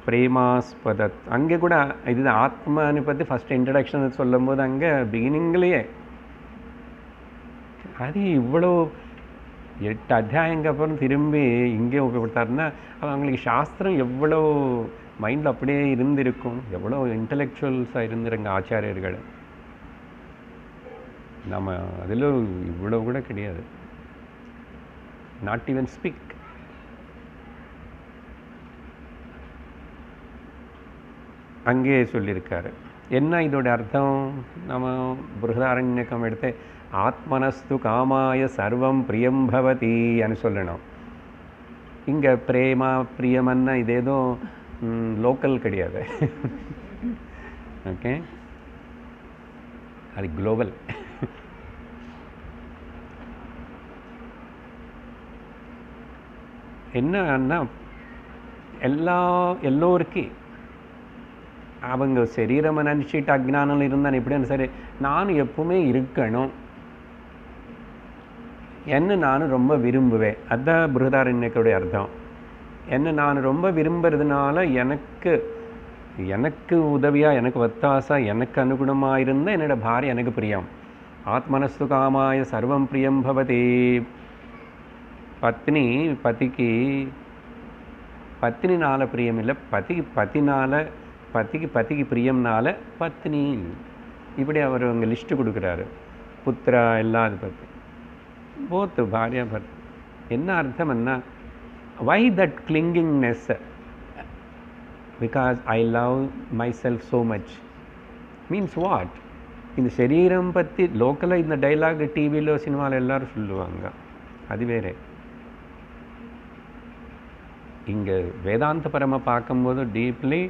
S2: பிரேமாஸ்பத அங்கே கூட இது ஆத்மானு பற்றி ஃபஸ்ட் இன்ட்ரடக்ஷன் சொல்லும் போது அங்கே பிகினிங்லேயே அது இவ்வளோ 8 அத்தியாயங்க அப்புறம் திரும்பி இங்கே உபயோகப்படுத்தாருன்னா அவங்களுக்கு சாஸ்திரம் எவ்வளோ மைண்டில் அப்படியே இருந்திருக்கும், எவ்வளோ இன்டலெக்சுவல்ஸாக இருந்துருங்க ஆச்சாரியர்கள். நம்ம அதில் இவ்வளோ கூட கிடையாது, நாட் ஈவன் ஸ்பீக். அங்கே சொல்லியிருக்காரு. என்ன இதோட அர்த்தம்? நம்ம பிருஹதாரண்யகம் எடுத்து ஆத்மனஸ்து காமாய சர்வம் பிரியம் பவதின்னு சொல்லணும். இங்கே பிரேமா பிரியமன்னா இது எதுவும் லோக்கல் கிடையாது. ஓகே, அது குளோபல். என்னன்னா எல்லோருக்கும் அவங்க சரீரம் நினச்சிட்டு அஜ்ஞானம் இருந்தால் எப்படின்னு சரி நானும் எப்பவுமே இருக்கணும் என்ன நானும் ரொம்ப விரும்புவேன். அதுதான் பிருஹதாரண்யக்கோடைய அர்த்தம். என்ன நான் ரொம்ப விரும்புறதுனால எனக்கு உதவியாக, எனக்கு வத்தாசா, எனக்கு அனுகுணமாக இருந்தால் என்னோட பாரிய எனக்கு பிரியம். ஆத்மனஸ்து காமாய சர்வம் பிரியம் பவதி. பத்னி பத்தினினால பிரியம் இல்லை, பத்திக்கு பிரியம்னால பத்னி. இப்படி அவர் அங்கே லிஸ்ட்டு கொடுக்குறாரு. புத்திரா எல்லாம் அது பற்றி போத்து பாரியா பர்த். என்ன அர்த்தம்னா why that clingingness? Because I love myself so much. Means what? இந்த சரீரம் பற்றி லோக்கலாக இந்த டைலாக் டிவியில் சினிமாவில் எல்லோரும் சொல்லுவாங்க, அது வேறு. இங்கே வேதாந்த பரமாக பார்க்கும்போது டீப்லி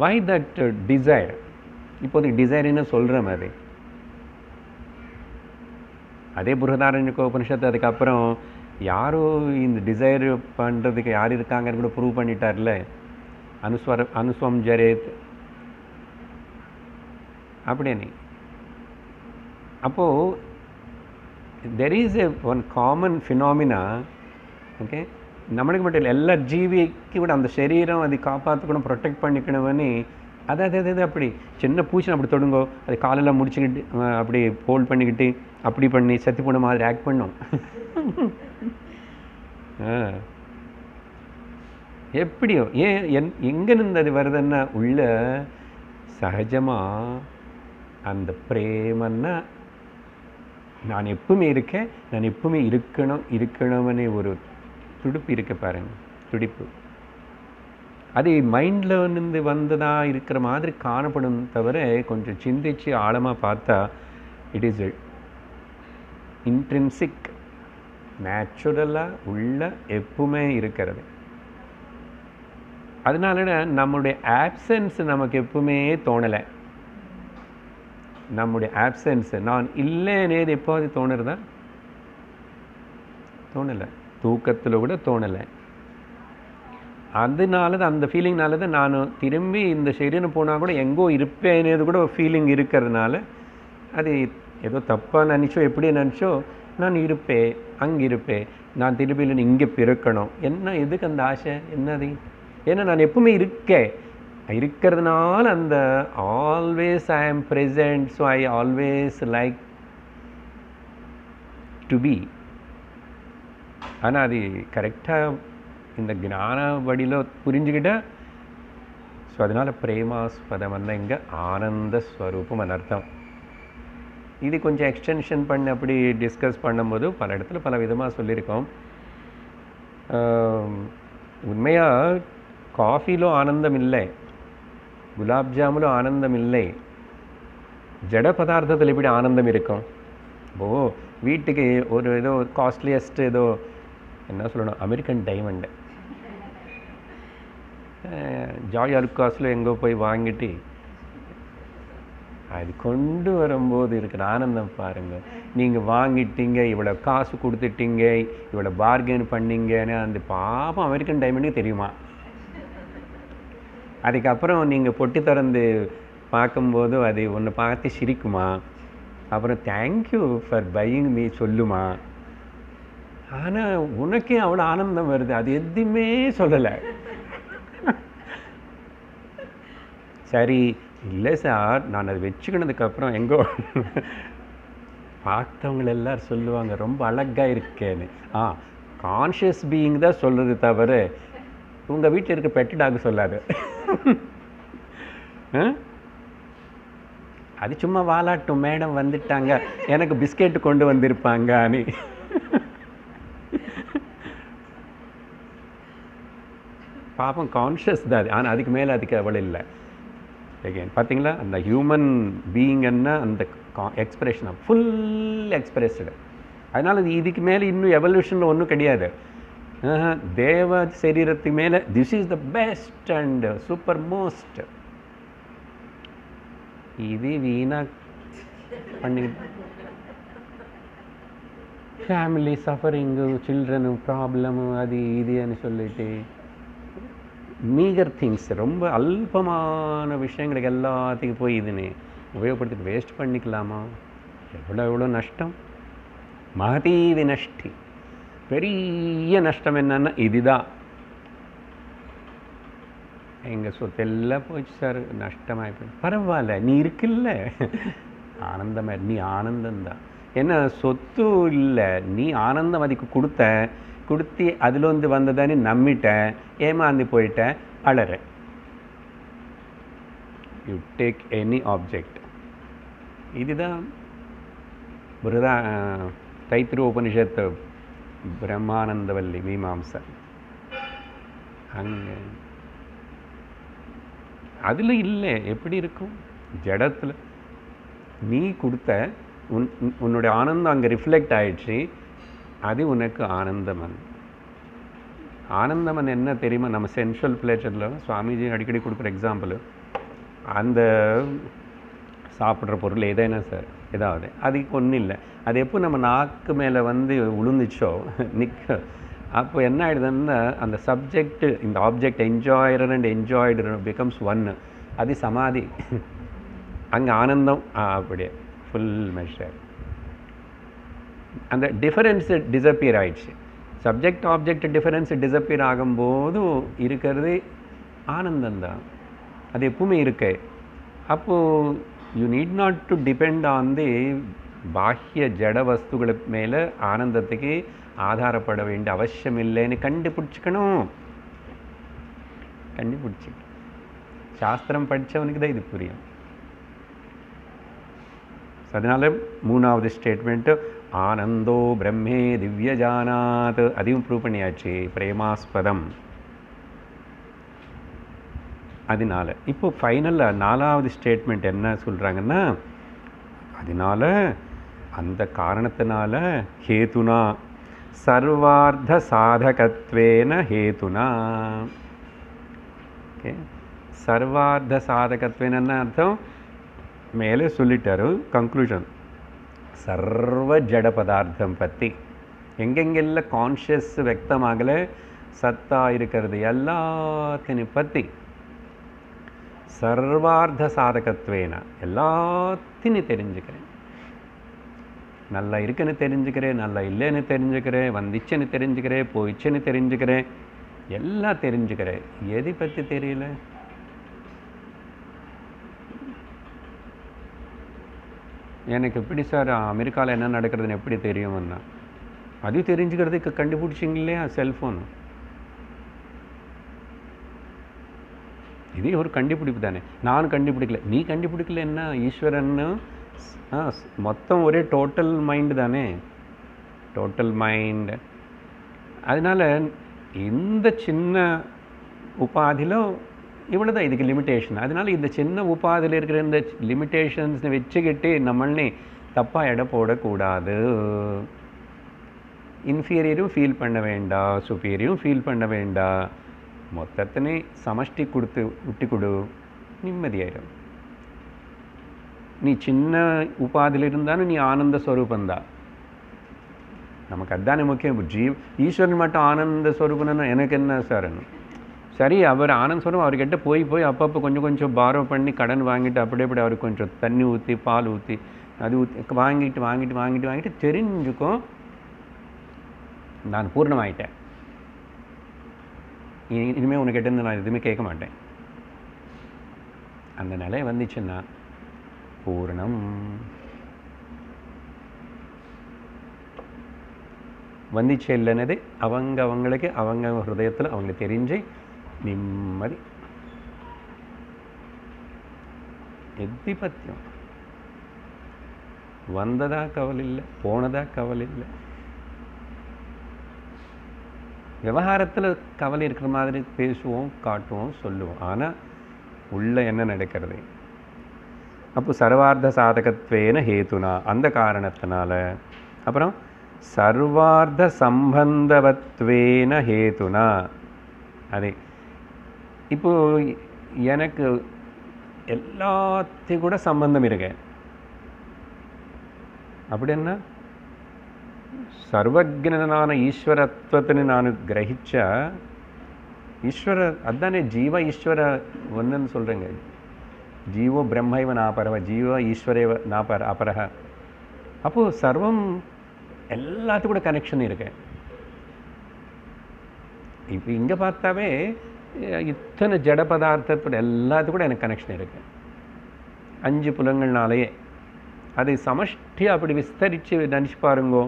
S2: why that desire? இப்போது டிசைர்னு சொல்கிற மாதிரி அதே பிருஹதாரண்யக உபனிஷத்து அதுக்கப்புறம் யாரோ இந்த டிசைர் பண்ணுறதுக்கு யார் இருக்காங்கன்னு கூட ப்ரூவ் பண்ணிட்டார்ல, அனுஸ்வம் ஜரேத் அப்படின்னு. அப்போது there is a one common phenomena. Okay, நம்மளுக்கு மட்டும் இல்லை, எல்லா ஜீவிக்கு கூட அந்த சரீரம் அதை காப்பாற்றக்கணும், ப்ரொடெக்ட் பண்ணிக்கணும்னு அது அப்படி சின்ன பூச்சி அப்படி தொடுங்கோ, அது காலெல்லாம் முடிச்சுக்கிட்டு அப்படி ஹோல்ட் பண்ணிக்கிட்டு அப்படி பண்ணி சத்தி போன மாதிரி ஆக்ட் பண்ணும். எப்படியோ எங்கேருந்து அது வருதுன்னா உள்ள சகஜமாக அந்த பிரேமன்னா நான் எப்பவுமே இருக்கேன், நான் எப்பவுமே இருக்கணும்னு ஒரு துடிப்பு இருக்க பாருங்க, துடிப்பு. அது மைண்டில் இருந்து வந்ததாக இருக்கிற மாதிரி காணப்படும் தவிர கொஞ்சம் சிந்திச்சு ஆழமாக பார்த்தா இட் இஸ் இன்ட்ரின்சிக், நேச்சுரலாக உள்ள எப்பவுமே இருக்கிறது. அதனால நம்முடைய ஆப்சன்ஸ் நமக்கு எப்பவுமே தோணலை. நம்முடைய ஆப்சன்ஸ் நான் இல்லைன்னேது எப்போது தோணுறதா? தோணலை. தூக்கத்தில் கூட தோணலை. அதனால தான் அந்த ஃபீலிங்னால தான் நான் திரும்பி இந்த சரீரம் போனால் கூட எங்கோ இருப்பேனேது கூட ஒரு ஃபீலிங் இருக்கிறதுனால அது ஏதோ தப்பாக நினச்சோ எப்படி நினச்சோ நான் இருப்பேன், அங்கே இருப்பேன், நான் திரும்பி இல்லை இங்கே பிறக்கணும். என்ன எதுக்கு அந்த ஆசை? என்னது? ஏன்னா நான் எப்பவுமே இருக்கிறதுனால அந்த always I am present, so I always like to be. ஆனால் அது கரெக்டாக இந்த ஞான வழியில் புரிஞ்சுக்கிட்ட. ஸோ அதனால் பிரேமாஸ்பதம் இங்கே ஆனந்த ஸ்வரூபம் அனர்த்தம். இது கொஞ்சம் எக்ஸ்டென்ஷன் பண்ணி அப்படி டிஸ்கஸ் பண்ணும்போது பல இடத்துல பல விதமாக சொல்லியிருக்கோம். உண்மையாக காஃபிலும் ஆனந்தம் இல்லை, குலாப் ஜாமுலும் ஆனந்தம் இல்லை, ஜட பதார்த்தத்தில் எப்படி ஆனந்தம் இருக்கும்? வீட்டுக்கு ஒரு ஏதோ காஸ்ட்லியஸ்ட் ஏதோ என்ன சொல்லணும், அமெரிக்கன் டைமண்டு ஜாய் அர்காஸில் எங்கோ போய் வாங்கிட்டு அது கொண்டு வரும்போது இருக்கிற ஆனந்தம் பாருங்கள். நீங்கள் வாங்கிட்டீங்க, இவ்வளோ காசு கொடுத்துட்டீங்க, இவ்வளோ பார்கெயின் பண்ணிங்கன்னு அந்த பாப்பம் அமெரிக்கன் டைமண்டுக்கு தெரியுமா? அதுக்கப்புறம் நீங்கள் பொட்டி திறந்து பார்க்கும்போது அது ஒன்று பார்த்து சிரிக்குமா? அப்புறம் தேங்க்யூ ஃபார் பையிங் மீ சொல்லுமா? ஆனால் உனக்கே அவ்வளோ ஆனந்தம் வருது, அது எதுவுமே சொல்லலை. சரி இல்லை சார், நான் அதை வச்சுக்கினதுக்கப்புறம் எங்கோ பார்த்தவங்க எல்லோரும் சொல்லுவாங்க ரொம்ப அழகாக இருக்கேன்னு. கான்ஷியஸ் பீயிங் தான் சொல்கிறது தவிர உங்கள் வீட்டில் இருக்க பெட் டாக் சொல்லாது. அது சும்மா வாலாட்டும், மேடம் வந்துட்டாங்க எனக்கு பிஸ்கெட்டு கொண்டு வந்திருப்பாங்கன்னு. பாப்பம் கான்ஷியஸ் தான் அது, ஆனால் அதுக்கு மேலே அதுக்கு அவ்வளோ இல்லை. அகெயின் பார்த்தீங்களா, அந்த ஹியூமன் பீயிங்கன்னா அந்த எக்ஸ்பிரஷன் ஃபுல் எக்ஸ்பிரஸ்டு. அதனால் இதுக்கு மேலே இன்னும் எவல்யூஷனில் ஒன்றும் கிடையாது. தேவ சரீரத்துக்கு மேலே this is the best and super most. இது வீணாக பண்ணி ஃபேமிலி சஃபரிங்கு, சில்ட்ரனு ப்ராப்ளமு, அது இதுன்னு சொல்லிட்டு மீகர் திங்ஸ், ரொம்ப அல்பமான விஷயங்களுக்கு எல்லாத்துக்கும் போய் இதுன்னு உபயோகப்படுத்திட்டு வேஸ்ட் பண்ணிக்கலாமா? எவ்வளோ நஷ்டம், மகதி வினஷ்டி. பெரிய நஷ்டம் என்னன்னா இதுதான். எங்கள் சொத்தெல்லாம் போச்சு சார், நஷ்டமாக போய் பரவாயில்ல, நீ இருக்குல்ல ஆனந்தமாக, நீ ஆனந்தந்தான். ஏன்னா சொத்து இல்லை, நீ ஆனந்தம் அதுக்கு கொடுத்து அதில் வந்ததானே நம்பிட்டேன், ஏமாந்து போயிட்டேன், அழற. You take any object. இதுதான் தைத்திரிய உபனிஷத்து பிரம்மானந்தவல்லி மீமாம்சா. அங்கே அதில் இல்லை, எப்படி இருக்கும் ஜடத்தில் நீ கொடுத்த உன்னுடைய ஆனந்தம் அங்கே ரிஃப்ளெக்ட் ஆயிடுச்சு, அது உனக்கு ஆனந்தமன். ஆனந்தமன் என்ன தெரியுமா? நம்ம சென்சுவல் பிளேச்சரில் சுவாமிஜி அடிக்கடி கொடுக்குற எக்ஸாம்பிள், அந்த சாப்பிட்ற பொருள் ஏதேனா சார் ஏதாவது அதுக்கு ஒன்றும் இல்லை, அது எப்போ நம்ம நாக்கு மேலே உளுந்துச்சோ அப்போ என்ன ஆகிடுதுன்னா அந்த சப்ஜெக்ட் இந்த object enjoyer and enjoyed becomes ஒன்று, அது சமாதி. அங்கே ஆனந்தம் அப்படியே ஃபுல் மெஷர். அந்த டிஃபரன்ஸு டிஸப்பியர் ஆயிடுச்சு. சப்ஜெக்ட் ஆப்ஜெக்ட் டிஃபரன்ஸ் டிஸப்பியர் ஆகும்போது இருக்கிறது ஆனந்தந்தான், அது எப்பவுமே இருக்கு. அப்போது you need not to depend on the பாஹ்ய ஜட வஸ்துகளுக்கு மேலே ஆனந்தத்துக்கு ஆதாரப்பட வேண்டிய அவசியம் இல்லைன்னு கண்டுபிடிச்சிக்கணும். சாஸ்திரம் படித்தவனுக்கு தான் இது புரியும். அதனால மூணாவது ஸ்டேட்மெண்ட்டு ஆனந்தோ பிரம்மே திவ்யஜானாத், அதையும் ப்ரூவ் பண்ணியாச்சு, பிரேமாஸ்பதம். அதனால இப்போ ஃபைனலில் நாலாவது ஸ்டேட்மெண்ட் என்ன சொல்கிறாங்கன்னா, அதனால அந்த காரணத்தினால ஹேதுனா சர்வார்த்த சாதகத்வேன ஹேதுனா. ஓகே, சர்வார்த்த சாதகத்வேன அர்த்தம் மேலே சொல்லிட்டாரு. கன்க்ளூஷன், சர்வ ஜட பதார்த்தம் பற்றி எங்கெங்கெல்லாம் கான்ஷியஸ் வியக்தமாகலை சத்தா இருக்கிறது எல்லாத்தையும் பற்றி சர்வார்த்த சாதகத்வேன எல்லாத்தையும் தெரிஞ்சுக்கிறேன். நல்லா இருக்குன்னு தெரிஞ்சுக்கிறேன், நல்லா இல்லைன்னு தெரிஞ்சுக்கிறேன், வந்துச்சுன்னு தெரிஞ்சுக்கிறேன், போயிடுச்சுன்னு தெரிஞ்சுக்கிறேன், எல்லாம் தெரிஞ்சுக்கிறேன். எதை பற்றி தெரியல? எனக்கு எப்படி சார் அமெரிக்காவில் என்ன நடக்கிறதுன்னு எப்படி தெரியும்னா, அது தெரிஞ்சுக்கிறதுக்கு கண்டுபிடிச்சிங்க இல்லையா செல்ஃபோன். இதே ஒரு கண்டுபிடிப்பு தானே. நான் கண்டுபிடிக்கல, நீ கண்டுபிடிக்கல, என்ன ஈஸ்வரன்னு மொத்தம் ஒரே டோட்டல் மைண்டு தானே, டோட்டல் மைண்ட். அதனால் இந்த சின்ன உபாதியிலும் இவ்வளோ தான் இதுக்கு லிமிட்டேஷன். அதனால் இந்த சின்ன உபாதியில் இருக்கிற இந்த லிமிட்டேஷன்ஸை வச்சுக்கிட்டு நம்மளே தப்பாக எடை போடக்கூடாது. இன்ஃபீரியரும் ஃபீல் பண்ண வேண்டாம், சுப்பீரியரும் ஃபீல் பண்ண வேண்டாம். மொத்தத்தினே சமஷ்டி கொடுத்து விட்டு கொடு, நிம்மதியாயிடும். நீ சின்ன உபாதியில் இருந்தாலும் நீ ஆனந்த ஸ்வரூபந்தான். நமக்கு அதுதானே முக்கியம். ஈஸ்வரன் மட்டும் ஆனந்த ஸ்வரூபம்னா எனக்கு என்ன சார்ன்னு. சரி, அவர் ஆனந்த ஸ்வரூபம், அவர்கிட்ட போய் அப்பப்போ கொஞ்சம் கொஞ்சம் பாரோ பண்ணி கடன் வாங்கிட்டு அப்படியே அவருக்கு கொஞ்சம் தண்ணி ஊற்றி பால் ஊற்றி அது ஊற்றி வாங்கிட்டு தெரிஞ்சுக்கும் நான் பூர்ணமாயிட்டேன், இனிமேல் உனக்கிட்ட இருந்து நான் எதுவுமே கேட்க மாட்டேன். அந்த நிலை வந்துச்சுன்னா பூர்ணம். வந்துச்சு இல்லைன்னது அவங்களுக்கு அவங்க ஹிருதயத்தில் அவங்களுக்கு தெரிஞ்சு நிம்மதி. எத்திபத்தியம் வந்ததா கவலை இல்லை, போனதா கவலை இல்லை. விவகாரத்தில் கவலை இருக்கிற மாதிரி பேசுவோம், காட்டுவோம், சொல்லுவோம். ஆனால் உள்ள என்ன நடக்கிறது. அப்போ சர்வார்த்த சாதகத்வேன ஹேதுனா, அந்த காரணத்தினால. அப்புறம் சர்வார்த்த சம்பந்தவத்வேன ஹேதுனா, அதே இப்போ எனக்கு எல்லாத்தையும் கூட சம்பந்தம் இருக்கு அப்படின்னா சர்வஜனான ஈஸ்வரத்வத்தின்னு நான் கிரகிச்சா ஈஸ்வர அதானே ஜீவ ஈஸ்வர ஒன்றுன்னு சொல்கிறேங்க. ஜீவோ பிரம்மைவ நாபரவ ஜீவ ஈஸ்வரேவ அபரஹ. அப்போது சர்வம் எல்லாத்துக்கும் கூட கனெக்ஷன் இருக்கு. இப்போ இங்கே பார்த்தாவே இத்தனை ஜட பதார்த்தத்தோட எல்லாத்துக்கும் கூட எனக்கு கனெக்ஷன் இருக்கு. 5 புலங்கள்னாலேயே அதை சமஷ்டியாக அப்படி விஸ்தரித்து நினச்சி பாருங்கோ.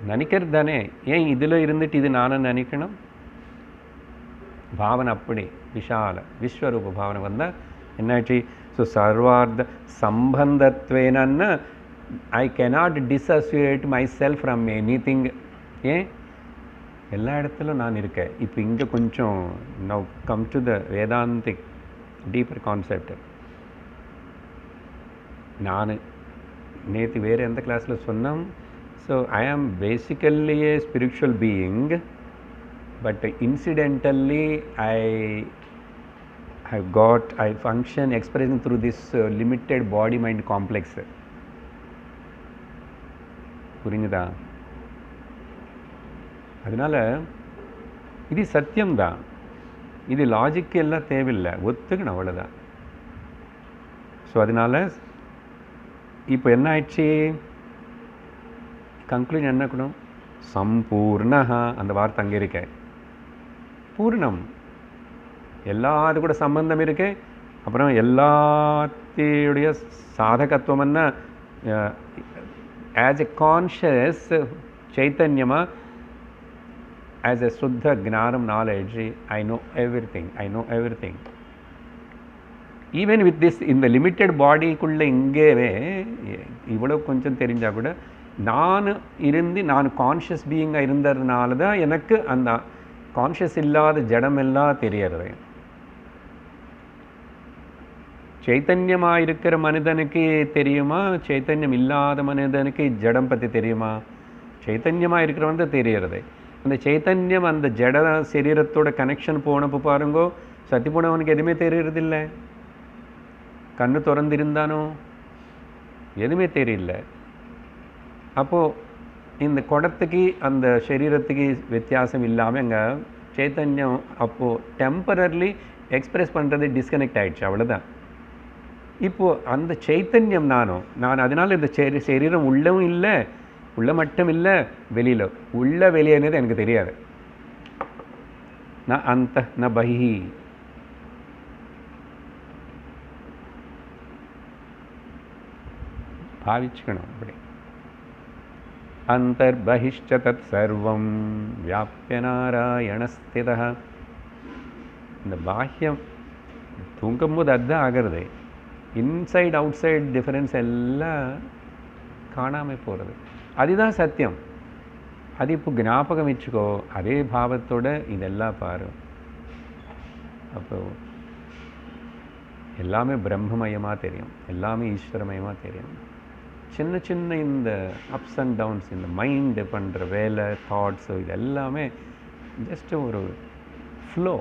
S2: நினைக்கிறது தானே, ஏன் இதில் இருந்துட்டு இது நானும் நினைக்கணும்? பாவனை அப்படி விஷால விஸ்வரூப பாவனை வந்தால் என்னாச்சு? ஸோ சர்வார்த்த சம்பந்தத்வேனன்னா I cannot disassociate myself from anything. ஏன் எல்லா இடத்துலும் நான் இருக்கேன். இப்போ இங்கே கொஞ்சம் now come to the Vedantic deeper concept. நான் நேற்று வேறு எந்த கிளாஸில் சொன்னோம். So I am basically a spiritual being, but incidentally I function expressing through this limited body mind complex. புரியுதா? அதனால் இது சத்தியம்தான். இது லாஜிக்கு எல்லாம் தேவையில்லை, ஒத்துக்கணும், அவ்வளோதான். ஸோ அதனால் இப்போ என்ன ஆயிடுச்சு? கன்க்ளூஷன் என்ன இருக்கணும்? சம்பூர்ணஹா, அந்த வார்த்தை அங்கே இருக்க. பூர்ணம், எல்லாத்து கூட சம்பந்தம் இருக்கு. அப்புறம் எல்லாத்தையுடைய சாதகத்துவம்னா ஆஸ் எ கான்ஷியஸ் சைத்தன்யமாக, as a Suddha Gnanam knowledge, I know everything. Even with this, in the limited body kulla ingeve ivlo koncham therinja kuda நான் இருந்து நான் கான்ஷியஸ் பீயிங்காக இருந்ததுனால தான் எனக்கு அந்த கான்ஷியஸ் இல்லாத ஜடம் எல்லாம் தெரியறது. சைத்தன்யமாக இருக்கிற மனிதனுக்கு தெரியுமா? சைத்தன்யம் இல்லாத மனிதனுக்கு ஜடம் பற்றி தெரியுமா? சைத்தன்யமாக இருக்கிறவன் தான் தெரியறது. அந்த சைத்தன்யம் அந்த ஜட சரீரத்தோட கனெக்ஷன் போனப்போ பாருங்கோ, சத்தி போனவனுக்கு எதுவுமே தெரியறதில்லை. கண்ணு திறந்திருந்தானோ எதுவுமே தெரியல. அப்போது இந்த குடத்துக்கு அந்த சரீரத்துக்கு வித்தியாசம் இல்லாமல் அங்கே சைத்தன்யம் அப்போது டெம்பரர்லி எக்ஸ்பிரஸ் பண்ணுறது டிஸ்கனெக்ட் ஆகிடுச்சு, அவ்வளோதான். இப்போது அந்த சைத்தன்யம் நான் அதனால் இந்த சரீரம் உள்ளவும் இல்லை, உள்ள மட்டும் இல்லை, வெளியில் உள்ள வெளியேனது எனக்கு தெரியாது. நான் அந்த ந பஹி, பாவிச்சுக்கணும் அப்படி. அந்தர்பஹிஷ்ச தத் சர்வம் வியாப்ய நாராயணஸ்திதः. இந்த பாஹ்யம் தூங்கும்போது அதுதான் ஆகிறது. இன்சைட் அவுட் சைட் டிஃபரன்ஸ் எல்லாம் காணாமல் போகிறது. அதுதான் சத்தியம். அது இப்போ ஞாபகம் வச்சுக்கோ. அதே பாவத்தோட இதெல்லாம் பாரு. அப்போ எல்லாமே பிரம்மமயமாக தெரியும், எல்லாமே ஈஸ்வரமயமாக தெரியும். சின்ன சின்ன இந்த அப்ஸ் அண்ட் டவுன்ஸ், இந்த மைண்டு பண்ணுற வேலை, தாட்ஸு, இது எல்லாமே ஜஸ்ட் ஒரு ஃப்ளோ.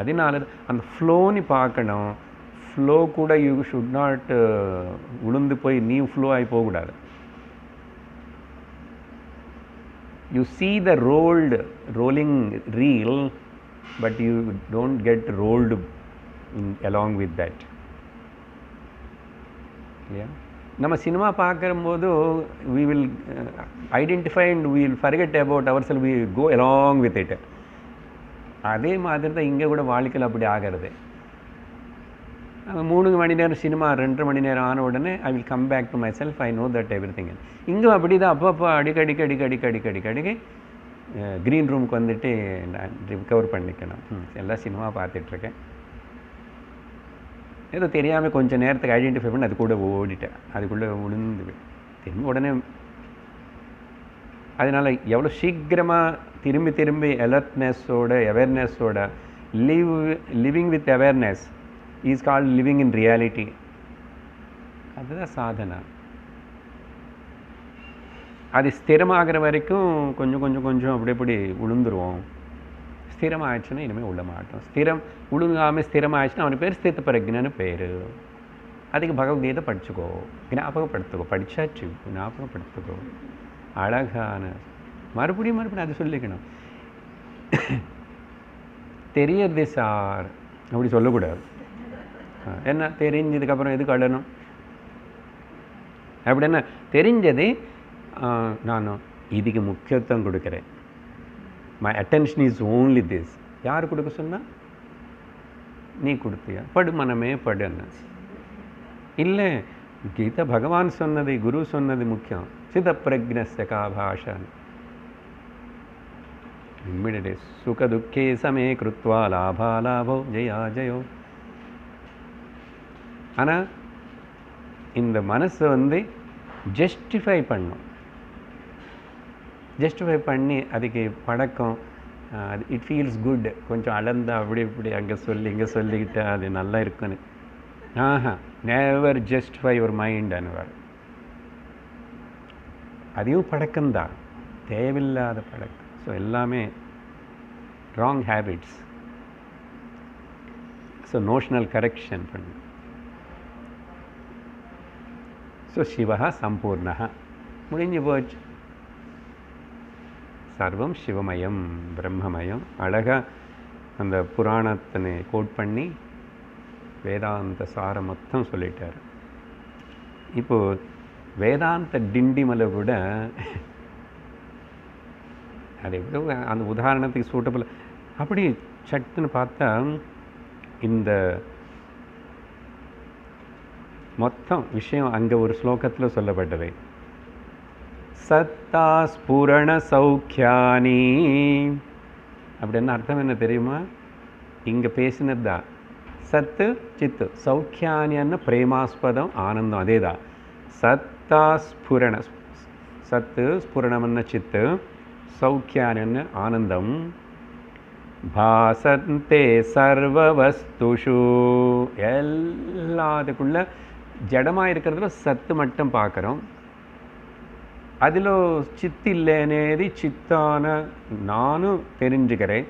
S2: அதனால அந்த ஃப்ளோன்னு பார்க்கணும். ஃப்ளோ கூட யூ ஷுட் நாட் உளுந்து போய் நீ ஃப்ளோ ஆகி போகக்கூடாது. You see the rolling reel, but you don't get rolled along with that. Yeah. நம்ம சினிமா பார்க்கும்போது we will identify and we will forget about ourselves, we go along with it. அதே மாதிரி தான் இங்கே கூட வாழ்க்கையில் அப்படி ஆகிறது. 3 மணி நேரம் சினிமா, 2.5 மணி நேரம் ஆன உடனே I will come back to myself, I know that everything. இங்கே அப்படி தான் அப்பப்போ அடிக்கடி க்ரீன் ரூமுக்கு வந்துட்டு நான் ரிகவர் பண்ணிக்கணும். எல்லாம் சினிமா பார்த்துட்ருக்கேன். ஏதோ தெரியாமல் கொஞ்சம் நேரத்துக்கு ஐடென்டிஃபை பண்ணி அது கூட ஓடிட்டேன், அதுக்குள்ளே விழுந்து திரும்ப உடனே அதனால் எவ்வளோ சீக்கிரமாக திரும்பி திரும்பி அலர்ட்னஸோட அவேர்னஸோட living with awareness is called living in reality. அதுதான் சாதனை. அது ஸ்திரமாகிற வரைக்கும் கொஞ்சம் கொஞ்சம் கொஞ்சம் அப்படி இப்படி விழுந்துருவோம். ஸ்திரமாகிடுச்சுன்னா இனிமேல் விழ மாட்டோம். விழுங்காமல் ஸ்திரமாகிடுச்சுன்னா அவனுக்கு பேர் ஸ்தித பிரஜ்ஞன்னு பேர். அதுக்கு பகவத்கீதை படிச்சுக்கோ, ஞாபகப்படுத்துக்கோ, படித்தாச்சு ஞாபகப்படுத்துக்கோ. அழகான மறுபடியும் அது சொல்லிக்கணும். தெரியறது சார் அப்படி சொல்லக்கூடாது. என்ன தெரிஞ்சதுக்கப்புறம் எதுக்கு அழணும்? அப்படின்னா தெரிஞ்சது நான் இதுக்கு முக்கியத்துவம் கொடுக்குறேன். My attention is only this. யார் கொடுக்க சொன்னா? நீ கொடுத்தியா? படு மனமே படுன்னு. இல்லை, கீதா பகவான் சொன்னது, குரு சொன்னது முக்கியம். சித பிரஜ்ஞஸ்ய கா பாஷா. இம்மிடியே சுக துக்கே சமே கிருத்வா லாபா லாபோ ஜெயா ஜெயோ. ஆனால் இந்த மனசை ஜஸ்டிஃபை பண்ணும். ஜஸ்டிஃபை பண்ணி அதுக்கு பழக்கம். It feels good. கொஞ்சம் அளந்தா அப்படி இப்படி அங்கே சொல்லி இங்கே சொல்லிக்கிட்டு அது நல்லா இருக்குன்னு. Never justify your mind அனுவார். அதையும் பழக்கம்தான், தேவையில்லாத பழக்கம். ஸோ எல்லாமே wrong habits. So notional correction பண்ணு. ஸோ சிவா சம்பூர்ணா முடிஞ்சு போச்சு. சர்வம் சிவமயம் பிரம்மமயம். அழகாக அந்த புராணத்தினை கோட் பண்ணி வேதாந்த சாரம் மொத்தம் சொல்லிட்டார். இப்போது வேதாந்த டிண்டிமலை கூட அது எவ்வளோ அந்த உதாரணத்துக்கு சூட்டபிள். அப்படி சட்டுன்னு பார்த்தா இந்த மொத்தம் விஷயம் அங்கே ஒரு ஸ்லோகத்தில் சொல்லப்பட்டது. சத்தா ஸ்புரண சௌக்கியானி அப்படின்னு அர்த்தம் என்ன தெரியுமா? இங்கே பேசினது தான் சத்து சித்து. சௌக்கியானின்னு பிரேமாஸ்பதம் ஆனந்தம், அதே தான். சத்தா ஸ்புரண, சத்து ஸ்புரணம்னு சித்து, சௌக்கியானின்னு ஆனந்தம். பாசந்தே சர்வவஸ்துஷு, எல்லாத்துக்குள்ள ஜடமாக இருக்கிறதுல சத்து மட்டும் பார்க்குறோம். அதில் சித்து இல்லைனேது சித்தான நானும் தெரிஞ்சுக்கிறேன்.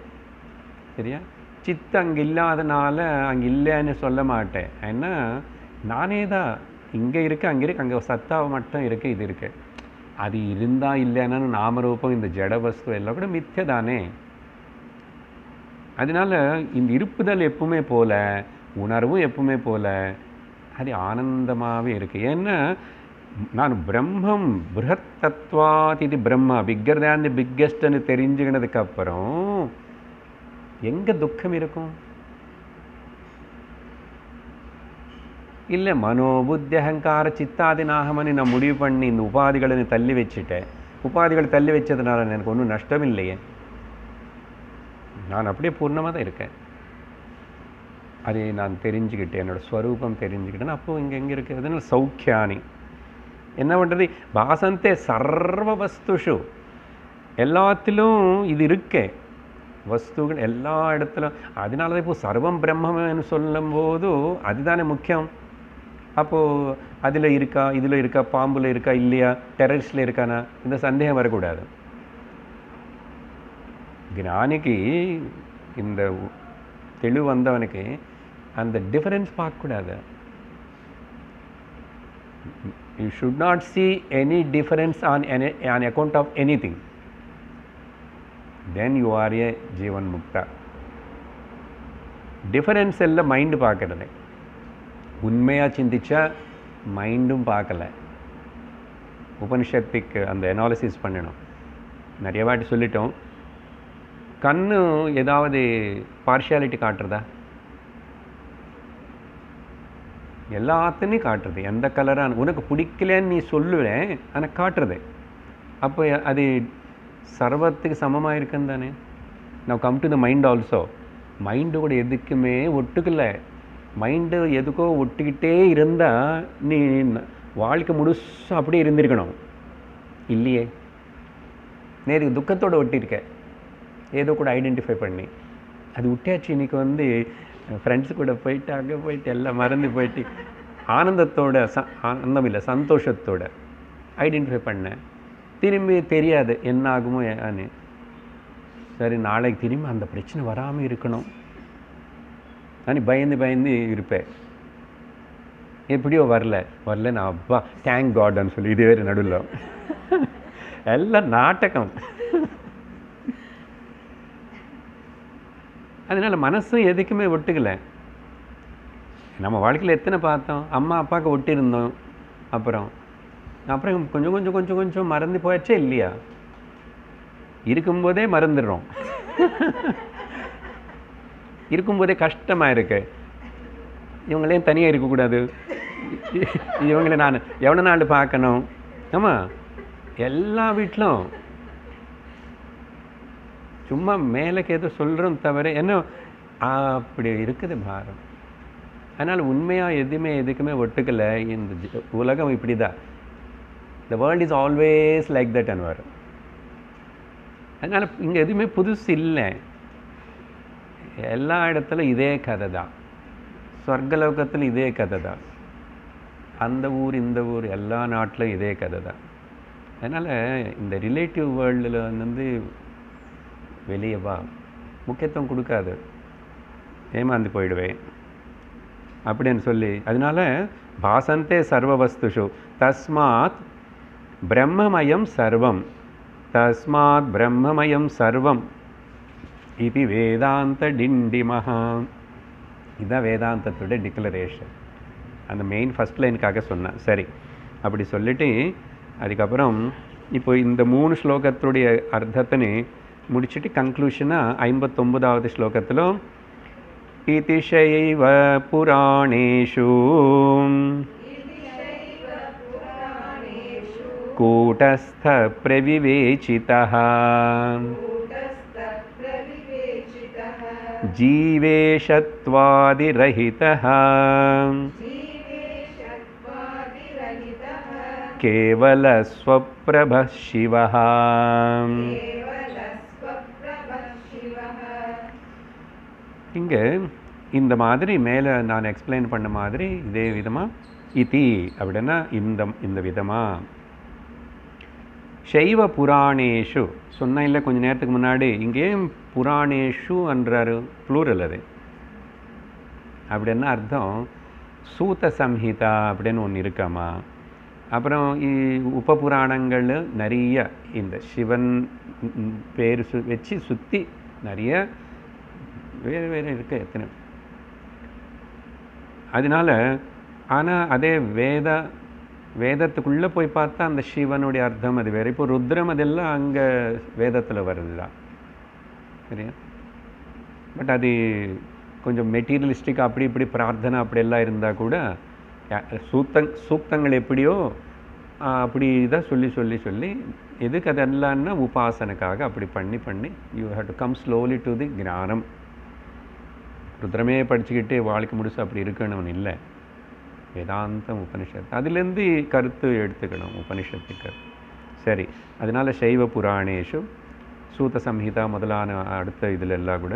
S2: சரியா? சித்து அங்கே இல்லாதனால அங்கே இல்லைன்னு சொல்ல மாட்டேன். ஏன்னா நானே தான் இங்கே இருக்குது, அங்கே இருக்குது, அங்கே சத்தாவை மட்டும் இருக்குது, இது இருக்குது. அது இருந்தால் இல்லைன்னா நாமரூபம் இந்த ஜட வஸ்து எல்லாம் கூட மித்திய தானே. அதனால இந்த இருப்புதல் எப்பவுமே போல, உணர்வும் எப்பவுமே போல, அது ஆனந்தமாகவே இருக்குது. ஏன்னா நான் பிரம்மம் பிருஹத் தத்வாத் இது பிரம்மா, பிக்கர் தேன் தி பிக்கெஸ்ட்னு தெரிஞ்சுக்கினதுக்கப்புறம் எங்கே துக்கம் இருக்கும்? இல்லை, மனோபுத்தி அகங்கார சித்தாதி நாகமனு நான் முடிவு பண்ணி இந்த உபாதிகளை தள்ளி வச்சுட்டேன். உபாதிகளை தள்ளி வச்சதுனால எனக்கு ஒன்றும் நஷ்டம் இல்லையே. நான் அப்படியே பூர்ணமாக தான் இருக்கேன். அதை நான் தெரிஞ்சுக்கிட்டேன், என்னோடய ஸ்வரூபம் தெரிஞ்சுக்கிட்டேன்னு. அப்போது இங்கே எங்கே இருக்குது? அதனால சௌக்கியானி என்ன பண்ணுறது? பாசந்தே சர்வ வஸ்துஷு, எல்லாத்திலும் இது இருக்கே வஸ்துகள் எல்லா இடத்துலும். அதனால தான் இப்போது சர்வம் பிரம்மன்னு சொல்லும்போது அதுதானே முக்கியம். அப்போது அதில் இருக்கா, இதில் இருக்கா, பாம்பில் இருக்கா இல்லையா, டெரரிஸ்டில் இருக்கானா, இந்த சந்தேகம் வரக்கூடாது. ஞானிக்கு இந்த தெளிவு வந்தவனுக்கு அந்த டிஃபரன்ஸ் பார்க்கக்கூடாது. You should not see any difference on account of anything. Then you are a Jivan Mukta. Difference எல்லாம் மைண்டு பார்க்கறது. உண்மையாக சிந்திச்சா மைண்டும் பார்க்கல. உபனிஷத்துக்கு அந்த அனாலிசிஸ் பண்ணணும். நிறைய வாட்டி சொல்லிட்டோம். கண்ணு ஏதாவது பார்ஷியாலிட்டி காட்டுறதா? எல்லாத்தையும் காட்டுறது. எந்த கலராக உனக்கு பிடிக்கலன்னு நீ சொல்லுவேன், ஆனால் காட்டுறது. அப்போ அது சர்வத்துக்கு சமமாக இருக்குன்னு தானே. நான் come to the mind also. Mind கூட எதுக்குமே ஒட்டுக்கல. மைண்டு எதுக்கோ ஒட்டிக்கிட்டே இருந்தால் நீ வாழ்க்கை முழுசாக அப்படியே இருந்திருக்கணும் இல்லையே. நேருக்கு துக்கத்தோடு ஒட்டியிருக்கேன், ஏதோ கூட ஐடென்டிஃபை பண்ணி அது விட்டியாச்சு. இன்றைக்கி வந்து ஃப்ரெண்ட்ஸு கூட போயிட்டு அங்கே போயிட்டு எல்லாம் மறந்து போயிட்டு ஆனந்தத்தோட ஆனந்தம் இல்லை சந்தோஷத்தோட ஐடென்டிஃபை பண்ணேன். திரும்பி தெரியாது என்ன ஆகுமோ ஏன்னு. சரி நாளைக்கு திரும்பி அந்த பிரச்சனை வராமல் இருக்கணும் நான் பயந்து இருப்பேன். எப்படியோ வரல நான் அப்பா தேங்க் காட்னு சொல்லி இது வேறு நடுவில் எல்லாம் நாடகம். அதனால் மனசும் எதுக்குமே ஒட்டுக்கலை. நம்ம வாழ்க்கையில் எத்தனை பார்த்தோம், அம்மா அப்பாவுக்கு ஒட்டியிருந்தோம், அப்புறம் கொஞ்சம் மறந்து போயாச்சே இல்லையா? இருக்கும்போதே மறந்துடுறோம். இருக்கும்போதே கஷ்டமாக இருக்கு. இவங்களையும் தனியாக இருக்கக்கூடாது, இவங்களை நான் எவ்வளோ நாள் பார்க்கணும். ஆமாம், எல்லா வீட்டிலும் சும்மா மேலேக்கு ஏதோ சொல்கிறோம் தவிர என்ன அப்படி இருக்குது பாரம். அதனால் உண்மையாக எதுக்குமே ஒட்டுக்கலை. இந்த உலகம் இப்படி தான். The world is always like that Anwar. அதனால் இங்கே எதுவுமே புதுசு இல்லை. எல்லா இடத்துலையும் இதே கதை தான். சொர்க்கலோகத்தில் இதே கதை தான். அந்த ஊர் இந்த ஊர் எல்லா நாட்டிலும் இதே கதை தான். அதனால் இந்த ரிலேட்டிவ் வேர்ல்டில் வந்து வெளியே வா, முக்கியத்துவம் கொடுக்காது, ஏமாந்து போயிடுவேன் அப்படின்னு சொல்லி. அதனால் பாசந்தே சர்வ வஸ்துஷு தஸ்மாத் பிரம்மமயம் சர்வம், தஸ்மாத் பிரம்மமயம் சர்வம் இது வேதாந்த டிண்டிமஹா. இதுதான் வேதாந்தத்தோட டிக்ளரேஷன். அந்த மெயின் ஃபஸ்ட் லைனுக்காக சொன்னேன். சரி, அப்படி சொல்லிட்டு அதுக்கப்புறம் இப்போ இந்த 3 ஸ்லோகத்துடைய அர்த்தத்தினை முடிச்சுட்டு கன்க்ளூஷனாக 59வது ஸ்லோகத்தில் இதிஷைவ புராணேஷு கூட்டஸ்த பிரவிவேசிதः ஜீவேஷத்வாதிரஹிதः கேவல ஸ்வப்ரப சிவः. இங்கே இந்த மாதிரி மேலே நான் எக்ஸ்பிளைன் பண்ண மாதிரி இதே விதமாக இதி அப்படின்னா இந்த விதமாக சைவ புராணேஷு சொன்ன இல்லை கொஞ்சம் நேரத்துக்கு முன்னாடி. இங்கேயும் புராணேஷு என்றாரு, ப்ளூரல் அது. அப்படின்னா அர்த்தம் சூத சம்ஹிதா அப்படின்னு ஒன்று இருக்காமா. அப்புறம் உபபுராணங்கள் நிறைய இந்த சிவன் பேர் வச்சு சுற்றி நிறைய வேறு இருக்கு எத்தனை. அதனால் ஆனால் அதே வேதத்துக்குள்ளே போய் பார்த்தா அந்த சிவனுடைய அர்த்தம் அது வேறு. இப்போ ருத்ரம் அதெல்லாம் அங்கே வேதத்தில் வருது தான், சரியா? பட் அது கொஞ்சம் மெட்டீரியலிஸ்டிக், அப்படி இப்படி பிரார்த்தனை அப்படியெல்லாம் இருந்தால் கூட சூக்தங்கள் எப்படியோ அப்படி தான் சொல்லி எதுக்கு அதெல்லாம்னா உபாசனைக்காக அப்படி பண்ணி you have to come slowly to the ஞானம். ருத்ரமே படிச்சுக்கிட்டு வாழ்க்கை முடிச்சு அப்படி இருக்கணும்னு இல்லை. வேதாந்தம் உபனிஷத்து அதுலேருந்து கருத்து எடுத்துக்கணும் உபனிஷத்துக்கு. சரி, அதனால் சைவ புராணேஷு சூத சம்ஹிதா முதலான அடுத்த இதில் எல்லாம் கூட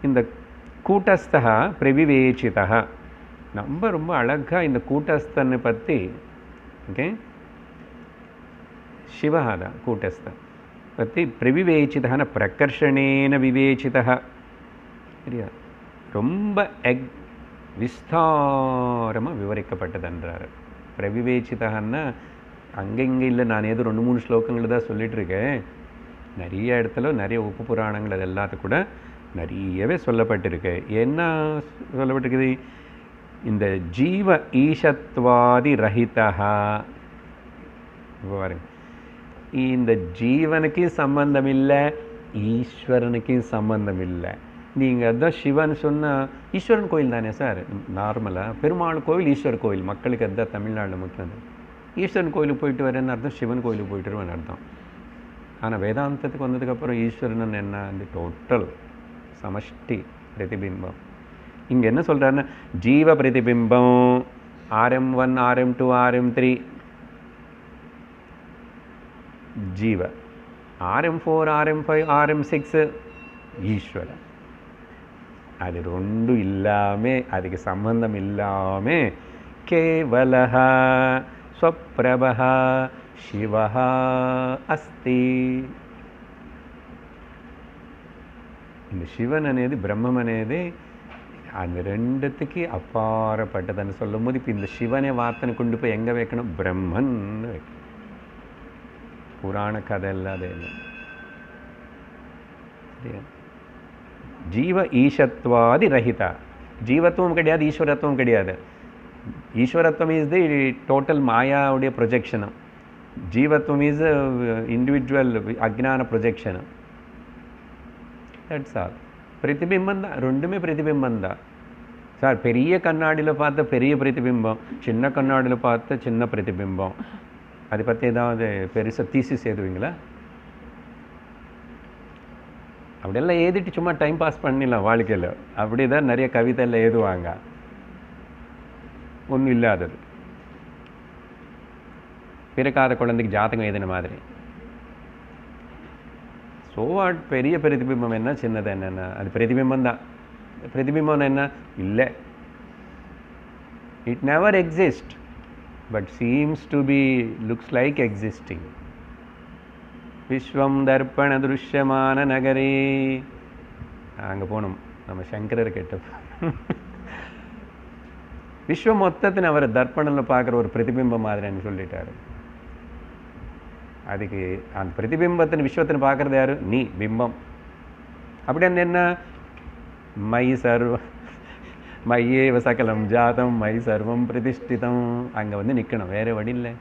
S2: இந்த கூட்டஸ்தா பிரவிவேசிதா ரொம்ப அழகாக இந்த கூட்டஸ்தனை பற்றி ஓகே சிவஹாதா கூட்டஸ்த பற்றி பிரவிவேசிதான பிரகர்ஷணேன விவேசிதா சரியா ரொம்ப விஸ்தாரமாக விவரிக்கப்பட்டதுன்றார். பிரவிவேசிதான்னா அங்கே இல்லை, நான் ஏதோ 2-3 ஸ்லோகங்கள் தான் சொல்லிகிட்டு இருக்கேன். நிறைய இடத்துல நிறைய உப்பு புராணங்கள் அது எல்லாத்துக்கும் கூட நிறையவே சொல்லப்பட்டிருக்கு. என்ன சொல்லப்பட்டிருக்குது? இந்த ஜீவ ஈஷத்வாதி ரஹிதா. பாருங்க, இந்த ஜீவனுக்கும் சம்பந்தம் இல்லை, ஈஸ்வரனுக்கும் சம்பந்தம் இல்லை. நீங்கள் அதுதான் சிவன் சொன்னால் ஈஸ்வரன் கோயில் தானே சார். நார்மலாக பெருமாள் கோயில் ஈஸ்வர் கோயில், மக்களுக்கு அதுதான் தமிழ்நாடு முக்கியம். ஈஸ்வரன் கோயிலுக்கு போயிட்டு வரேன்னு அர்த்தம், சிவன் கோயிலுக்கு போயிட்டு வருவேன்னு அர்த்தம். ஆனால் வேதாந்தத்துக்கு வந்ததுக்கப்புறம் ஈஸ்வரன் என்ன அந்த டோட்டல் சமஷ்டி பிரதிபிம்பம். இங்கே என்ன சொல்கிறாருன்னா ஜீவ பிரதிபிம்பம் RM1 RM2 RM3 ஜீவ RM4, RM5, RM6 ஈஸ்வர. அது ரெண்டும் இல்லாமல், அதுக்கு சம்பந்தம் இல்லாமல் கேவலஹ ஸ்வப்ரபஹ சிவஹ அஸ்தி. இந்த சிவன் అనేది பிரம்மம் అనేది அந்த ரெண்டுத்துக்கு அப்பாற்பட்டதுன்னு சொல்லும்போது இப்போ இந்த சிவனை வார்த்தைன்னு கொண்டு போய் எங்கே வைக்கணும்? பிரம்மன்னு வைக்கணும். புராண கதை இல்லாத சரியா? ஜீவ ஈஷத்வாதி ரஹிதா. ஜீவத்துவம் கிடையாது, ஈஸ்வரத்துவம் கிடையாது. ஈஸ்வரத்துவம் இஸ் தி டோட்டல் மாயாவுடைய ப்ரொஜெக்ஷனு. ஜீவத்துவம் இஸ் இண்டிவிஜுவல் அஜ்ஞான ப்ரொஜெக்ஷனு. That's all. பிரதிபிம்பம் தான், ரெண்டுமே பிரதிபிம்பம் தான் சார். பெரிய கண்ணாடியில் பார்த்த பெரிய பிரதிபிம்பம், சின்ன கண்ணாடியில் பார்த்த சின்ன பிரதிபிம்பம். அதை பற்றி ஏதாவது பெருசாக தீசிஸ் எழுதுவீங்களா? அப்படியெல்லாம் எழுதிட்டு சும்மா டைம் பாஸ் பண்ணிடலாம் வாழ்க்கையில். அப்படி தான் நிறைய கவிதையில் எழுதுவாங்க, ஒன்றும் இல்லாதது. பிறக்காத குழந்தைக்கு ஜாதகம் எழுதின மாதிரி. So what? பெரிய பிரதிபிம்பம் என்ன, சின்னது என்னென்ன? அது பிரதிபிம்பம் தான். பிரதிபிம்பம் என்ன? இல்லை, it never exist but seems to be looks like existing. விஸ்வம் தர்ப்பண திருஷ்யமான நகரே. அங்கே போகணும் நம்ம சங்கரர் கிட்ட. விஸ்வம் மொத்தத்தின் அவர் தர்ப்பணில் பார்க்குற ஒரு பிரதிபிம்பம் மாதிரின்னு சொல்லிட்டாரு. அதுக்கு அந்த பிரதிபிம்பத்தின் விஸ்வத்தின் பார்க்குறது யார்? நீ பிம்பம். அப்படி என்ன? மை சர்வ மையேவ சகலம் ஜாதம் மை சர்வம் பிரதிஷ்டிதம். அங்கே வந்து நிற்கணும், வேறு வழி இல்லை.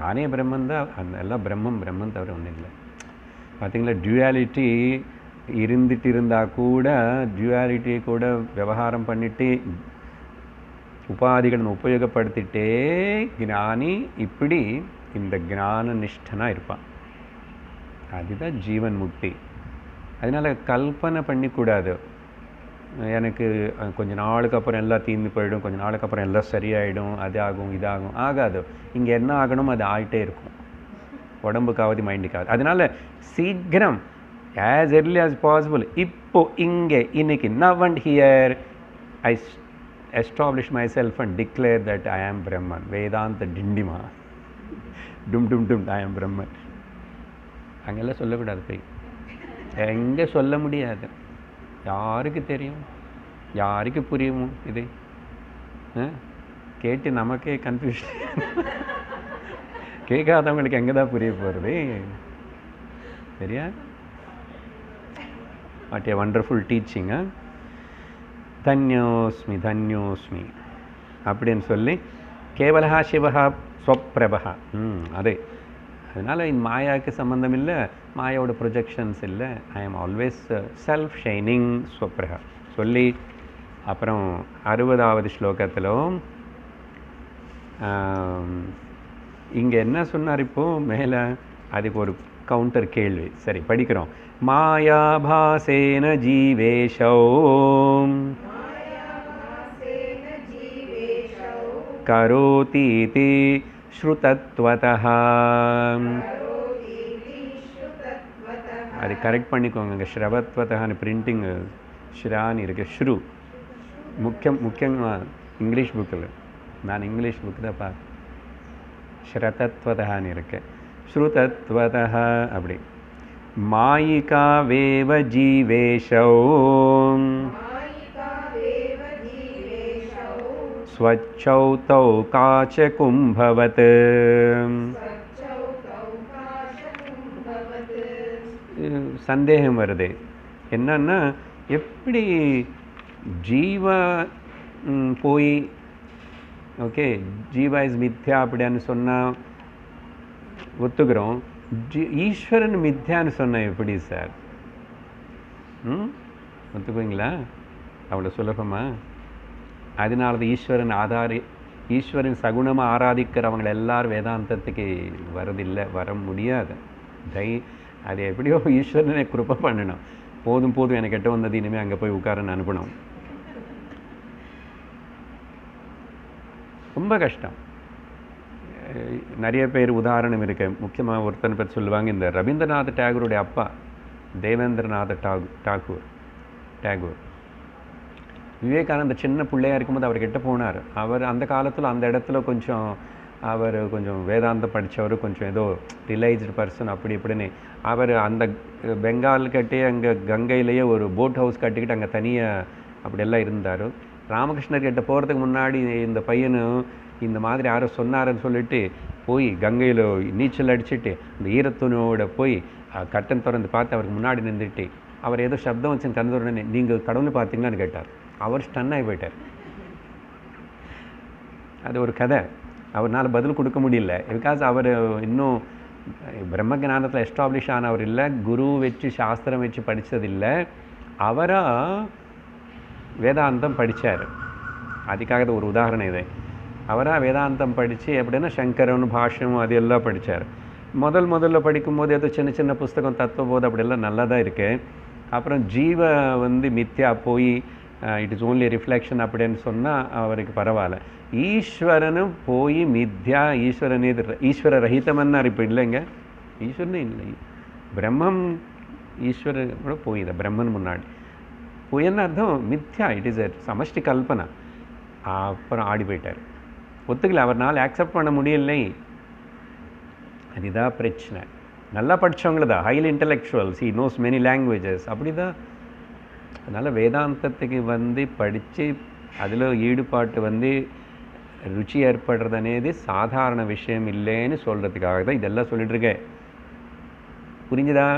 S2: நானே பிரம்மன் தான், அந்த எல்லாம் பிரம்மம் தவிர ஒன்றும் இல்லை. பார்த்தீங்களா, டியூயாலிட்டி இருந்துட்டு இருந்தால் கூட டியூயாலிட்டியை கூட விவகாரம் பண்ணிட்டு உபாதிகளை உபயோகப்படுத்திட்டே ஞானி இப்படி இந்த ஞான நிஷ்டனாக இருப்பான். அதுதான் ஜீவன் முக்தி. அதனால் கல்பனை பண்ணிக்கூடாது, எனக்கு கொஞ்ச நாளுக்கு அப்புறம் எல்லாம் தீர்ந்து போயிடும், கொஞ்ச நாளுக்கு அப்புறம் எல்லாம் சரியாயிடும், அது ஆகும் இதாகும். ஆகாது. இங்கே என்ன ஆகணும் அது ஆகிட்டே இருக்கும், உடம்புக்காவது மைண்டுக்காவது. அதனால் சீக்கிரம் as early as possible இப்போ இங்கே இன்னைக்கு now and here I establish myself and declare that I am Brahman. Vedanta Dindima dum I am Brahman. அங்கெல்லாம் சொல்லக்கூடாது, போய் எங்கே சொல்ல முடியாது. யாருக்கு தெரியும், யாருக்கு புரியுமோ இது? கேட்டு நமக்கே கன்ஃபியூஷன். கேட்காதவங்களுக்கு எங்கே தான் புரிய போகிறது? சரியா? What a wonderful teaching. தன்யோஸ்மி தன்யோஸ்மி அப்படின்னு சொல்லி கேவலஹா சிவஹா ஸ்வப்ரபஹா. அதே. அதனால் இந்த மாயாவுக்கு சம்மந்தம் இல்லை, மாயாவோட ப்ரொஜெக்ஷன்ஸ் இல்லை. ஐ ஆம் ஆல்வேஸ் செல்ஃப் ஷைனிங் ஸ்வப்ரஹா சொல்லி அப்புறம் 60வது ஸ்லோகத்திலும் இங்கே என்ன சொன்னார் இப்போது மேலே? அதுக்கு ஒரு கவுண்டர் கேள்வி. சரி, படிக்கிறோம். மாயாபாசேன ஜீவேஷோ கரோதீதி ஸ்ருதத்வதஹ. அது கரெக்ட் பண்ணிக்கோங்க. இங்கே ஸ்ரவத்வதஹான்னு பிரிண்டிங் ஸ்ரான்னு இருக்குது. ஸ்ரு முக்கியமாக இங்கிலீஷ் புக்கில், நான் இங்கிலீஷ் புக்கு தான் பார்க்க. ஸ்ரதத்வதஹான்னு இருக்கு, ஸ்ருதத்வதஹ அப்படி. மாயிகா வேவ ஜீவேஷோ ஸ்வச்சௌ தௌ காச்ச கும்பவத். சந்தேகம் வருது என்னன்னா, எப்படி ஜீவ போய் ஓகே ஜீவா இஸ் மித்யா அப்படின்னு சொன்னால் ஒத்துக்கிறோம், ஈஸ்வரன் மித்யான்னு சொன்ன எப்படி சார்? ஒத்துக்குவீங்களா? அவ்வளோ சுலபமா? அதனால தான் ஈஸ்வரன் சகுணமாக ஆராதிக்கிறவங்க எல்லாரும் வேதாந்தத்துக்கு வரதில்லை, வர முடியாது. அது எப்படியோ ஈஸ்வரனை கிருபை பண்ணணும். போதும் எனக்கு கிட்ட வந்தது, இனிமேல் அங்கே போய் உட்காரன்னு அனுப்பணும். ரொம்ப கஷ்டம். நிறைய பேர் உதாரணம் இருக்கு. முக்கியமாக ஒருத்தனை பற்றி சொல்லுவாங்க, இந்த ரவீந்திரநாத் டாகூருடைய அப்பா தேவேந்திரநாத் டாகூர். விவேகானந்த சின்ன பிள்ளையாக இருக்கும்போது அவர்கிட்ட போனார். அவர் அந்த காலத்தில் அந்த இடத்துல கொஞ்சம் வேதாந்தம் படித்தவர், கொஞ்சம் ஏதோ ரிலைஸ்டு பர்சன் அப்படி இப்படின்னு. அவர் அந்த பெங்கால் கட்டி அங்கே கங்கையிலேயே ஒரு போட் ஹவுஸ் கட்டிக்கிட்டு அங்கே தனியாக அப்படியெல்லாம் இருந்தார். ராமகிருஷ்ணர் கிட்ட போகிறதுக்கு முன்னாடி இந்த பையனும் இந்த மாதிரி யாரோ சொன்னாருன்னு சொல்லிட்டு போய் கங்கையில் நீச்சல் அடிச்சுட்டு இந்த ஈரத்துணியோட போய் கட்டன் திறந்து பார்த்து அவருக்கு முன்னாடி நின்றுட்டு அவர் ஏதோ சப்தம் வச்சு திறந்த உடனே நீங்கள் கடவுளை பார்த்தீங்களான்னு கேட்டார். அவர் ஸ்டன் ஆகி போயிட்டார். அது ஒரு கதை. அவரால் பதில் கொடுக்க முடியல. பிகாஸ் அவர் இன்னும் பிரம்ம ஞானத்தில் எஸ்டாப்ளிஷ் ஆனவர் இல்லை, குரு வச்சு சாஸ்திரம் வச்சு படித்ததில்லை. அவராக வேதாந்தம் படித்தார். அதுக்காக ஒரு உதாரணம் இது. அவராக வேதாந்தம் படித்து எப்படின்னா சங்கரன் பாஷ்யம் அது எல்லாம் படித்தார். முதல்ல படிக்கும்போது ஏதோ சின்ன சின்ன புஸ்தகம் தத்துவபோது அப்படியெல்லாம் நல்லா தான் இருக்குது. அப்புறம் ஜீவ மித்யா போய் இட் இஸ் ஓன்லி ரிஃப்ளெக்ஷன் அப்படின்னு சொன்னால் அவருக்கு பரவாயில்ல. ஈஸ்வரனும் போய் மித்யா ஈஸ்வரனே ஈஸ்வர ரஹிதமன்னார். இப்போ இல்லைங்க, ஈஸ்வரனே இல்லை, பிரம்மம் ஈஸ்வரன் கூட போய் தான் பிரம்மன் முன்னாடி போய் என்ன அர்த்தம், மித்யா, இட் இஸ் எ சமஷ்டி கல்பனா. அப்புறம் ஆடி போயிட்டார். ஒத்துக்கல, அவர்னால் ஆக்செப்ட் பண்ண முடியலை. அதுதான் பிரச்சனை. நல்லா படித்தவங்கள தான், highly intellectuals, he knows many languages, அப்படி தான். அதனால் வேதாந்தத்துக்கு படித்து அதில் ஈடுபாட்டு ருச்சி ஏற்படுறது అనేది சாதாரண விஷயம் இல்லைன்னு சொல்கிறதுக்காக தான் இதெல்லாம் சொல்லிட்டுருக்கேன். புரிஞ்சுதா?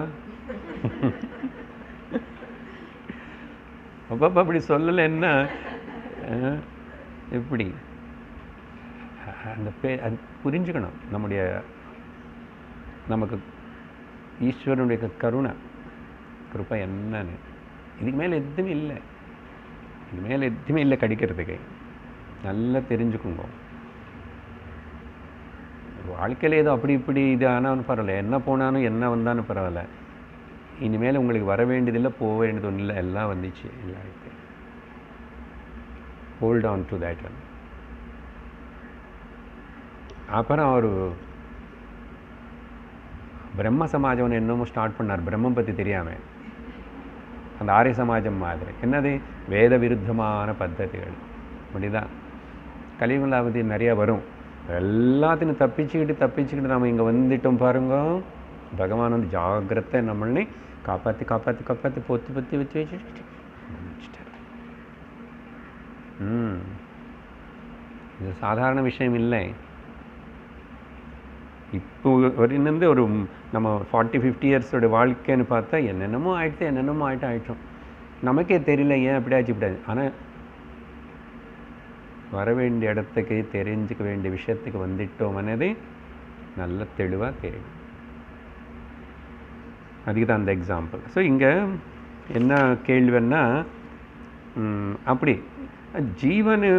S2: அப்பப்போ அப்படி சொல்லலைன்னா எப்படி அந்த அது புரிஞ்சுக்கணும். நமக்கு ஈஸ்வரனுடைய கிருபை என்னன்னு. இதுக்கு மேலே எதுவுமே இல்லை, கிடைக்கிறதுக்கு. நல்லா தெரிஞ்சுக்குங்க. வாழ்க்கையில் ஏதோ அப்படி இப்படி இது ஆனாலும் பரவாயில்ல, என்ன போனாலும் என்ன வந்தாலும் பரவாயில்ல. இனிமேல் உங்களுக்கு வர வேண்டியதில்லை, போக வேண்டியது ஒன்றும் இல்லை, எல்லாம் வந்துச்சு. எல்லாருக்கும் hold on to that one. அப்புறம் அவர் பிரம்ம சமாஜம் என்னமோ ஸ்டார்ட் பண்ணார், பிரம்மம் பற்றி தெரியாமல். அந்த ஆரிய சமாஜம் மாதிரி. என்னது, வேத விருத்தமான பத்ததிகள். அப்படிதான் கலியுகத்தில் பற்றி நிறையா வரும். எல்லாத்தையும் தப்பிச்சுக்கிட்டு நம்ம இங்கே வந்துட்டோம் பாருங்க. பகவான் ஜாகிரதை நம்மளை காப்பாற்றி பொத்தி வச்சு வச்சுட்டார். இது சாதாரண விஷயம் இல்லை. இப்போ வரையிலேருந்து ஒரு நம்ம 40-50 இயர்ஸோட வாழ்க்கைன்னு பார்த்தா என்னென்னமோ ஆகிட்டோம். நமக்கே தெரியல ஏன் அப்படியாச்சு இப்படியாச்சு. ஆனால் வர வேண்டிய இடத்துக்கு தெரிஞ்சுக்க வேண்டிய விஷயத்துக்கு வந்துட்டோம் అనేది நல்ல தெளிவாக தெரியும். அதுக்கு தான் அந்த எக்ஸாம்பிள். ஸோ இங்கே என்ன கேள்வின்னா, அப்படி ஜீவனு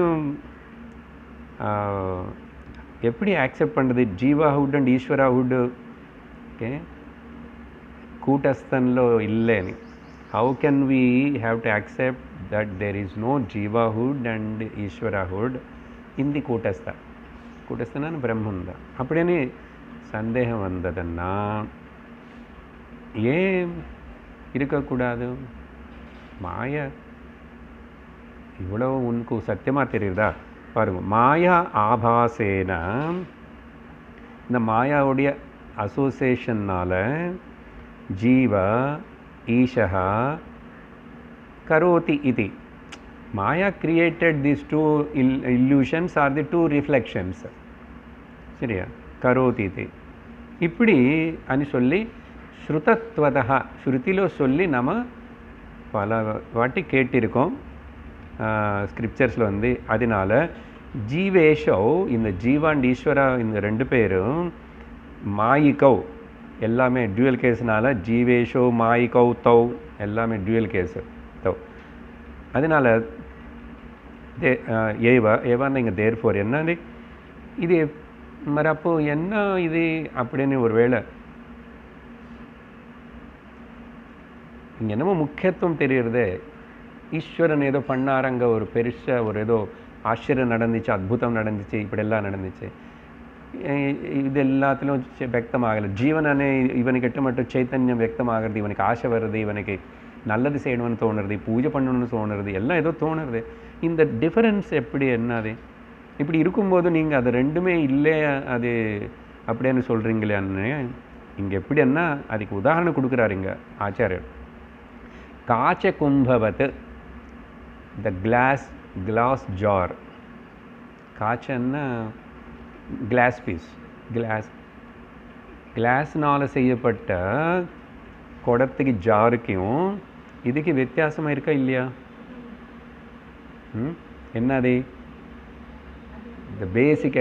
S2: எப்படி ஆக்செப்ட் பண்ணுறது, ஜீவாஹுட் அண்ட் ஈஸ்வராஹுட் ఓకే కూటస్థంలో ఇల్లేని. How can we have to accept that there is no Jivahood and Ishvarahood in the Kutastha? Kutastha Brahmanda. அப்படினே சந்தேகம் வந்ததுன்னா ஏன் இருக்கக்கூடாது? மாயா இவ்வளவு உனக்கு சத்தியமாக தெரியுதா பாருங்க. மாயா ஆபாசேன, இந்த மாயாவுடைய அசோசியேஷன்னால ஜீவ ஈஷா கரோதி இது. Maya created these two illusions or the two reflections. சரியா? கரோதி இது இப்படி అని சொல்லி ஸ்ருதத்வதா ஸ்ருதிలో சொல்லி நம்ம பல வாட்டி கேட்டிருக்கோம் ஸ்கிரிப்சர்ஸில் வந்து. அதனால ஜீவேஷோ, இந்த ஜீவா அண்ட் ஈஸ்வரா இந்த ரெண்டு பேரும் மாயிகௌ எல்லாமே டுவல் கேஸ்னால ஜீவேஷோ மாயிகௌ தௌ எல்லாமே டுவல் கேஸு தௌ. அதனால ஏவான்னு இங்கே தேர் ஃபோர் என்ன இது మరి அப்போ என்ன இது அப்படின்னு ஒரு வேளை இங்கே என்னமோ முக்கியத்துவம் தெரியுறதே. ஈஸ்வரன் ஏதோ பண்ணார், அங்கே ஒரு பெருசாக ஒரு ஏதோ ஆச்சரியம் நடந்துச்சு, அற்புதம் நடந்துச்சு, இப்படியெல்லாம் நடந்துச்சு. இது எல்லாத்திலும் వ్యక్తமாகலை. ஜீவன் அనే இவனுக்கு எட்டு மட்டும் சைத்தன்யம் వ్యక్తமாகிறது, இவனுக்கு ஆசை வருது, இவனுக்கு நல்லது செய்யணும்னு தோணுறது, பூஜை பண்ணணும்னு தோணுறது, எல்லாம் ஏதோ தோணுறது. இந்த டிஃபரன்ஸ் எப்படி என்னது? இப்படி இருக்கும்போது நீங்கள் அது ரெண்டுமே இல்லை அது அப்படின்னு சொல்கிறீங்களேன்னு இங்கே எப்படின்னா அதுக்கு உதாரணம் கொடுக்குறாரு இங்கே ஆச்சாரியர். காச்ச கும்பவத், த கிளாஸ் ஜார். காச்சன்னா கிளாஸ் பீஸ், கிளாஸ்னால் செய்யப்பட்ட குடத்துக்கு ஜாருக்கும் இதுக்கு வித்தியாசமாக இருக்கா இல்லையா? என்னது? இந்த பேசிக்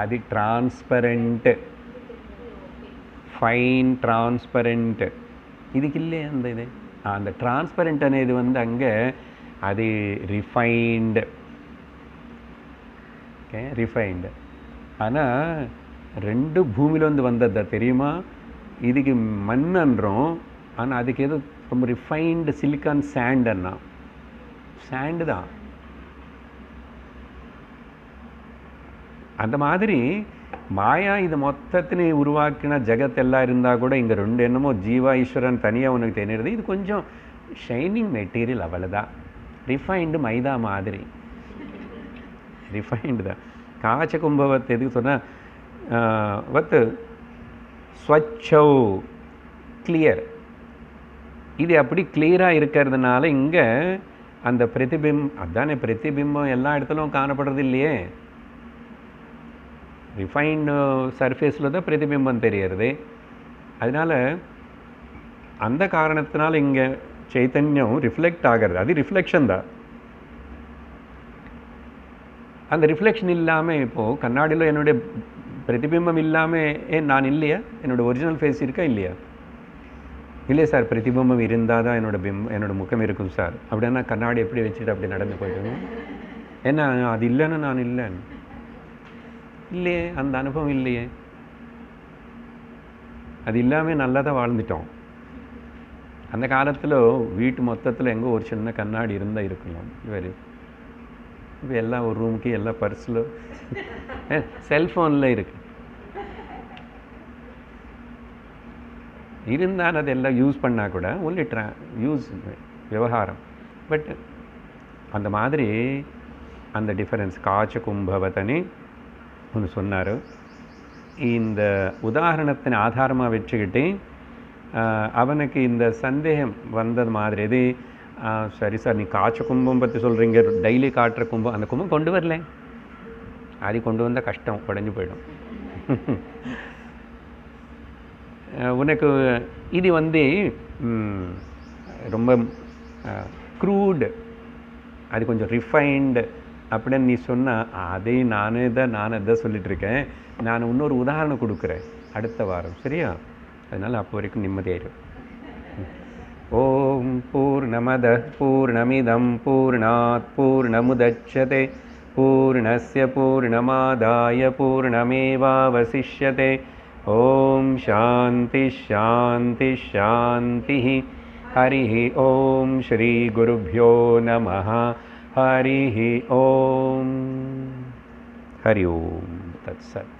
S2: அது டிரான்ஸ்பரண்ட், ஃபைன் டிரான்ஸ்பரண்ட். இதுக்கு இல்லையா அந்த இது? அந்த டிரான்ஸ்பரண்ட் అనేది வந்து அங்கே அது ரிஃபைன்டு. Okay, refined. ஆனால் ரெண்டு பூமியிலேருந்து வந்ததா தெரியுமா? இதுக்கு மண்ணுன்றோம், ஆனால் அதுக்கு ஏதோ ரொம்ப ரிஃபைன்டு சிலிக்கான் சாண்டுன்னா சாண்டு தான். அந்த மாதிரி மாயா இது மொத்தத்தினை உருவாக்கின ஜெகத்தெல்லாம் இருந்தால் கூட இங்கே ரெண்டு என்னமோ ஜீவா ஈஸ்வரன் தனியாக உனக்கு தெரியுது. இது கொஞ்சம் ஷைனிங் மெட்டீரியல், அவ்வளோதான். ரிஃபைன்டு மைதா மாதிரி, ரிஃபைன்டு தான். காச்ச கும்பவத்து எதுக்கு சொன்னால் வத்து ஸ்வச்சௌ, கிளியர். இது அப்படி கிளியராக இருக்கிறதுனால இங்கே அந்த அதானே பிரதிபிம்பம் எல்லா இடத்துலையும் காணப்படுறது இல்லையே. ரிஃபைன்டு சர்ஃபேஸில் தான் பிரதிபிம்பம் தெரியறது. அதனால் அந்த காரணத்தினால இங்கே சைத்தன்யம் ரிஃப்ளெக்ட் ஆகிறது. அது ரிஃப்ளெக்ஷன் தான். அந்த ரிஃப்ளெக்ஷன் இல்லாமல் இப்போது கண்ணாடியில் என்னுடைய பிரதிபிம்பம் இல்லாமல் நான் இல்லையா? என்னோடய ஒரிஜினல் ஃபேஸ் இருக்கா இல்லையா? இல்லையா சார், பிரதிபிம்பம் இருந்தால் தான் என்னோட முகம் இருக்கும் சார். அப்படின்னா கண்ணாடி எப்படி வச்சுட்டு அப்படி நடந்து போயிட்டு ஏன்னா அது இல்லைன்னு நான் இல்லைன்னு இல்லையே, அந்த அனுபவம் இல்லையே. அது இல்லாமல் நல்லா தான் வாழ்ந்துட்டோம். அந்த காலத்தில் வீட்டு மொத்தத்தில் எங்கோ ஒரு சின்ன கண்ணாடி இருந்தால் இருக்கலாம். இப்போ எல்லாம் ஒரு ரூமுக்கு எல்லாம் பர்ஸில் செல்ஃபோனில் இருக்கு. இருந்தால் அதெல்லாம் யூஸ் பண்ணால் கூட ஒன்லி விவகாரம். பட் அந்த மாதிரி அந்த டிஃபரன்ஸ் காச்ச கும்பவத்தனி ஒன்று சொன்னார். இந்த உதாரணத்தின் ஆதாரமாக வச்சுக்கிட்டு அவனுக்கு இந்த சந்தேகம் வந்தது மாதிரி, எது சரி சார் நீ காய்ச்ச கும்பம் பற்றி சொல்கிறீங்க, டெய்லி காட்டுற கும்பம், அந்த கும்பம் கொண்டு வரல, அது கொண்டு வந்தால் கஷ்டம், உடஞ்சி போயிடும். உனக்கு இது வந்து ரொம்ப க்ரூடு, அது கொஞ்சம் ரிஃபைன்டு அப்படின்னு நீ சொன்னால் அதை நானே தான் சொல்லிகிட்ருக்கேன். நான் இன்னொரு உதாரணம் கொடுக்குறேன் அடுத்த வாரம், சரியா? அதனால் அப்போ வரைக்கும் நிம்மதியாயிடும். ஓம் பூர்ணமத பூர்ணமிதம் பூர்ணாத் பூர்ணமுதச்யதே பூர்ணஸ்ய பூர்ணமாதாய பூர்ணமேவாவசிஷ்யதே. ஓம் சாந்தி ஷாந்தி ஷாந்தி. ஹரிः ஓம் ஸ்ரீ குருभ्यो நமः. ஹரிः ஓம். ஹரி ஓம் தத்சத்.